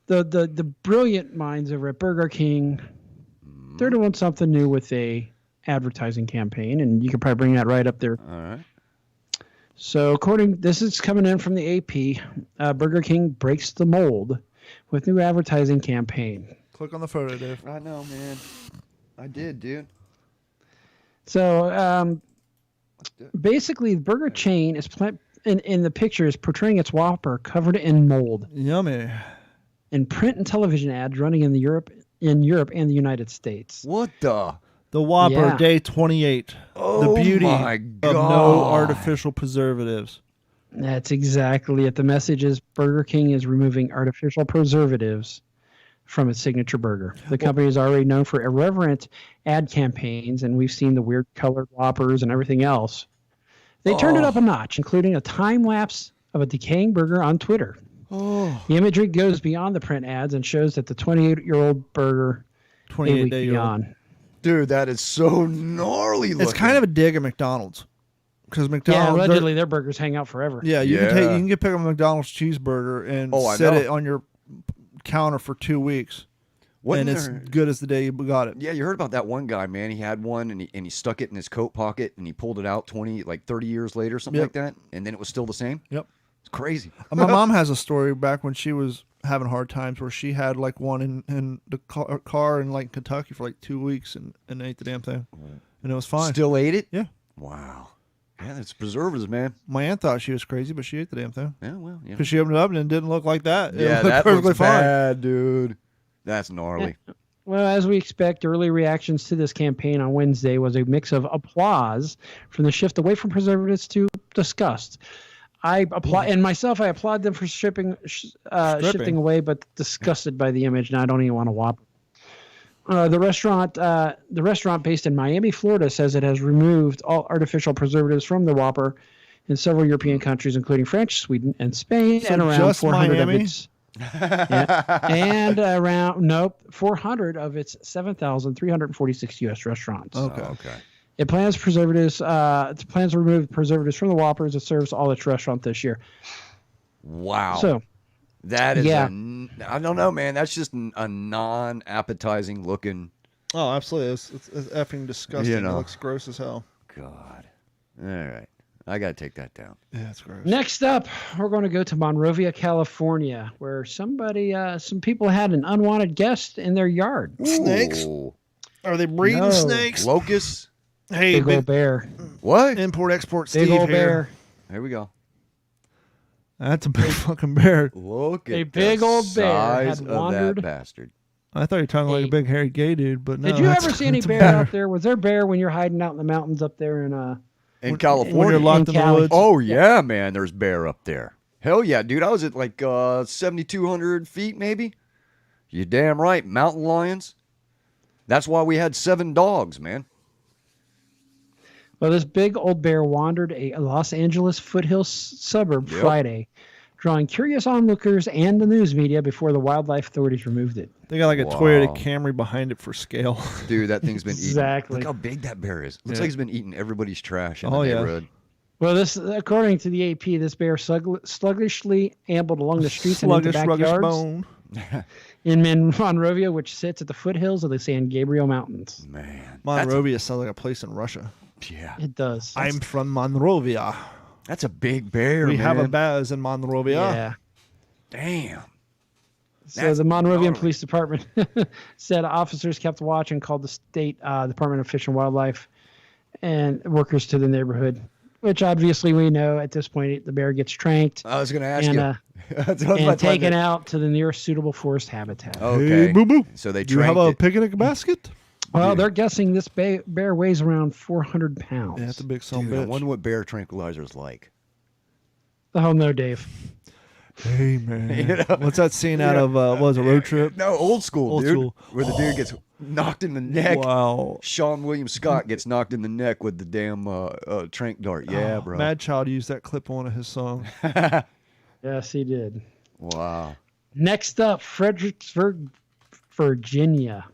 the brilliant minds over at Burger King, they're doing something new with a advertising campaign, and you could probably bring that right up there. All right. So this is coming in from the AP. Burger King breaks the mold with new advertising campaign. Click on the photo, Dave. I know, man. I did, dude. So basically, the burger chain is in the picture is portraying its Whopper covered in mold Yummy. in print and television ads running in Europe and the United States. What the? The Whopper, Yeah. day 28. Oh, the beauty my of God. no artificial preservatives. That's exactly it. The message is Burger King is removing artificial preservatives from its signature burger. The company is already known for irreverent ad campaigns, and we've seen the weird colored Whoppers and everything else. They turned it up a notch, including a time lapse of a decaying burger on Twitter. Oh, The imagery goes beyond the print ads and shows that the 28-year-old burger a 28 week day old. beyond. Dude, that is so gnarly looking. It's kind of a dig at McDonald's. because Yeah, McDonald's. allegedly their burgers hang out forever. Yeah, you Yeah. can get pick up a McDonald's cheeseburger and Oh, I set know. it on your counter for 2 weeks, Wasn't and it's there- good as the day you got it. Yeah, you heard about that one guy, man. He had one and he stuck it in his coat pocket and he pulled it out 30 years later, something Yep. like that, and then it was still the same. Yep. It's crazy. My mom has a story back when she was having hard times where she had like one in the car in like Kentucky for like 2 weeks and ate the damn thing, and it was fine. Still ate it? Yeah. Wow. Yeah, that's preservatives, man. My aunt thought she was crazy, but she ate the damn thing Yeah, well, yeah. because she opened it up and it didn't look like that. It Yeah, looked that perfectly looks fine. bad, dude. That's gnarly. Well, as we expect, early reactions to this campaign on Wednesday was a mix of applause from the shift away from preservatives to disgust. I applaud, and myself, I applaud them for shifting away, but disgusted by the image, and I don't even want to Whopper. The restaurant based in Miami, Florida, says it has removed all artificial preservatives from the Whopper in several European countries, including France, Sweden, and Spain, So and around just 400 Miami? of its. Yeah, and around 400 of its 7,346 U.S. restaurants. Okay. Okay. It plans to remove preservatives from the Whoppers it serves all its restaurants this year. Wow. So that is yeah. I don't know, man. That's just a non-appetizing looking. Oh, absolutely. It's effing disgusting. You know. It looks gross as hell. God. All right. I got to take that down. Yeah, it's gross. next up, we're going to go to Monrovia, California, where some people had an unwanted guest in their yard. Snakes? Ooh. Are they breeding No. snakes? Locusts? Hey, Big big old bear. What? import export Big Steve old here. bear. Here we go. That's a big fucking bear. Look at A big the old bear size had of wandered- that bastard. I thought you were talking like a Hey. big hairy gay dude, but no. Did you that's- ever see any that's a bear out there? Was there bear when you're hiding out in the mountains up there in In When California. you're locked in the Cali. woods? Oh yeah, man, there's bear up there. Hell yeah, dude. I was at like 7,200 feet maybe. You damn right. Mountain lions. That's why we had 7 dogs, man. Well, this big old bear wandered a Los Angeles foothills suburb Yep. Friday, drawing curious onlookers and the news media before the wildlife authorities removed it. They got like a Wow. Toyota Camry behind it for scale. Dude, that thing's been eating. Exactly. Look how big that bear is. Looks Yeah. like he's been eating everybody's trash in Oh, the yeah. neighborhood. Well, according to the AP, this bear sluggishly ambled along the streets and into Sluggish backyards bone. in Monrovia, which sits at the foothills of the San Gabriel Mountains. Man. Monrovia sounds like a place in Russia. Yeah. It does. I'm from Monrovia. That's a big bear, We man. have a baz in Monrovia. Yeah. Damn. So That's the Monrovian gnarly. Police Department said officers kept watch and called the state Department of Fish and Wildlife and workers to the neighborhood, which obviously we know at this point the bear gets tranked I was going to ask and, you. That's what I was and about to find taken out. out to the nearest suitable forest habitat. Okay. Hey, boo-boo. So they Do you have tranked a it. picnic basket? Well, they're guessing this bear weighs around 400 pounds. Yeah, that's a big son Dude, of I a bitch. wonder what bear tranquilizer is like. Oh, no, Dave. Hey, man. You know? What's that scene out of, what was it, Road Trip? No, old school, Old dude. school. Where the dude gets knocked in the neck. Wow. Sean William Scott gets knocked in the neck with the damn trank dart. Yeah, bro. Mad Child used that clip on one of his songs. Yes, he did. Wow. Next up, Fredericksburg, Virginia.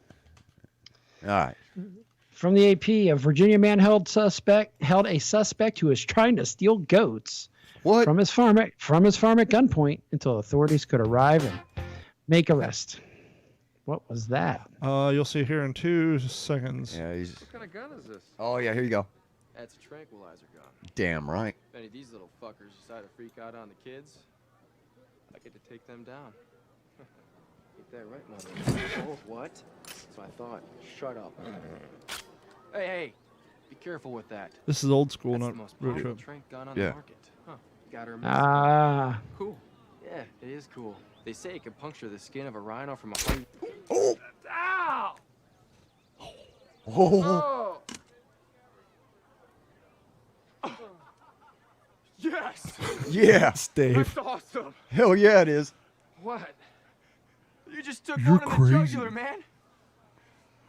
All right. From the AP, a Virginia man held a suspect who was trying to steal goats What? from his farm at gunpoint until authorities could arrive and make arrest. What was that? You'll see here in 2 seconds. Yeah, he's. What kind of gun is this? Oh, yeah, here you go. That's a tranquilizer gun. Damn right. If any of these little fuckers decide to freak out on the kids, I get to take them down. Get that right, mother. Oh, what? So I thought. Shut up. Hey, hey, be careful with that. This is old school, That's not the most Road powerful Trip. trank gun on Yeah. the market. Huh. Got her. Ah, Cool. Yeah, it is cool. They say it can puncture the skin of a rhino from 100. Oh. Ow! Oh. Oh! Yes! Yeah. Dave. That's awesome! Hell yeah, it is. What? You just took You're one in the crazy. jugular, man.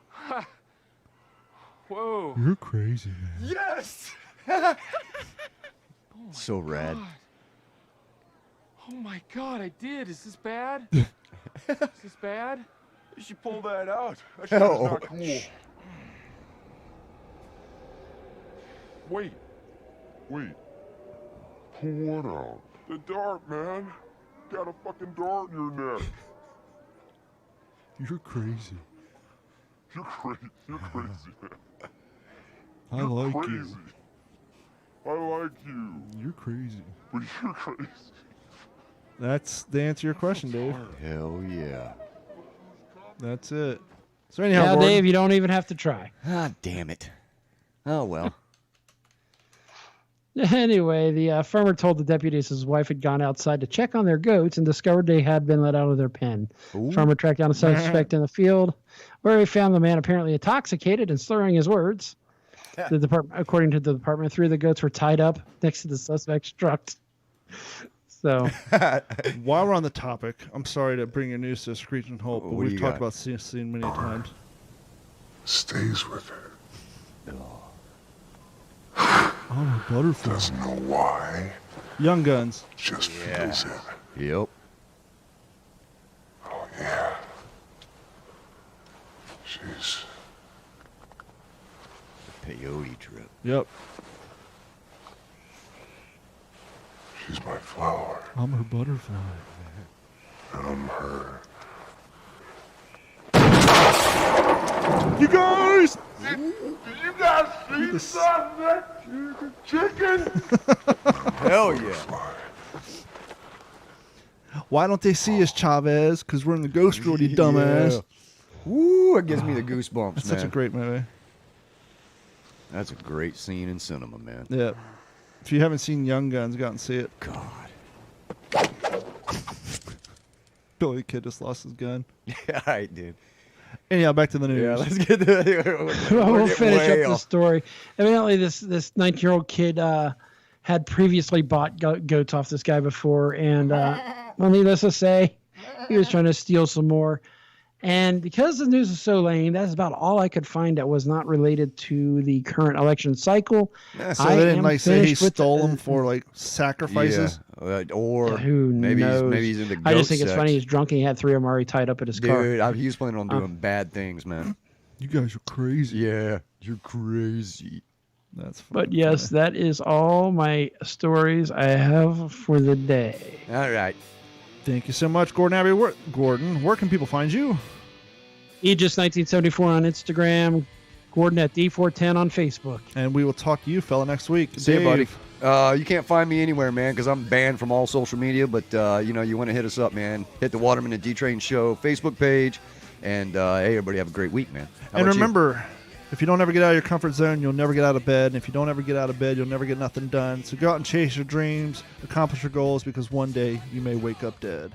Ha. Whoa. You're crazy, man. Yes! So rad. God. Oh my god, I did. Is this bad? Is this bad? You should pull that out. That shit is Oh. not cool. Wait. Wait. Pull what out? The dart, man. Got a fucking dart in your neck. You're crazy. You're crazy. You're crazy, man. I You're like crazy. you. I like you. You're crazy. But you're crazy. That's the answer to your question, Dave. Hell yeah. That's it. So anyhow, Now, Gordon, Dave, you don't even have to try. Ah, damn it. Oh, well. Anyway, the farmer told the deputies his wife had gone outside to check on their goats and discovered they had been let out of their pen. Ooh. Farmer tracked down a suspect in the field, where he found the man apparently intoxicated and slurring his words. The department, according to the department, 3 of the goats were tied up next to the suspect's truck. So, while we're on the topic, I'm sorry to bring your news to a screeching halt, but What do we've you talked got? about scene many times. Stays with it. I'm a butterfly. Doesn't know why. Young Guns. Just feels it. Yep. Oh, yeah. She's Peyote trip. Yep. she's my flower. I'm her butterfly. And I'm her. You guys! Did you guys see that chicken? Hell yeah. Why don't they see us, Chavez? Because we're in the ghost world, you dumbass. Woo, it gives me the goosebumps, That's man. such a great movie. That's a great scene in cinema, man. Yeah. If you haven't seen Young Guns, go out and see it. God. Billy the Kid just lost his gun. Yeah, I did. Anyhow, back to the news. Yeah, let's get the. well, we'll finish up the off. story. Evidently, this 19-year-old kid had previously bought goats off this guy before, and well, needless to say, he was trying to steal some more. And because the news is so lame, that's about all I could find that was not related to the current election cycle. Yeah, so they didn't like say he stole them for like sacrifices. Yeah. Or who maybe knows? Maybe he's into goat I just think sex. it's funny. He's drunk and he had 3 of them already tied up at his car. Dude, he was planning on doing bad things, man. You guys are crazy. Yeah, you're crazy. That's funny. But yes, that is all my stories I have for the day. All right. Thank you so much, Gordon Abbey. Gordon, where can people find you? Aegis 1974 on Instagram, Gordon at D410 on Facebook. And we will talk to you, fella, next week. See you, Dave. buddy. You can't find me anywhere, man, because I'm banned from all social media. But, you want to hit us up, man. Hit the Waterman and D-Train Show Facebook page. And, hey, everybody have a great week, man. How And about you? remember, if you don't ever get out of your comfort zone, you'll never get out of bed. And if you don't ever get out of bed, you'll never get nothing done. So go out and chase your dreams, accomplish your goals, because one day you may wake up dead.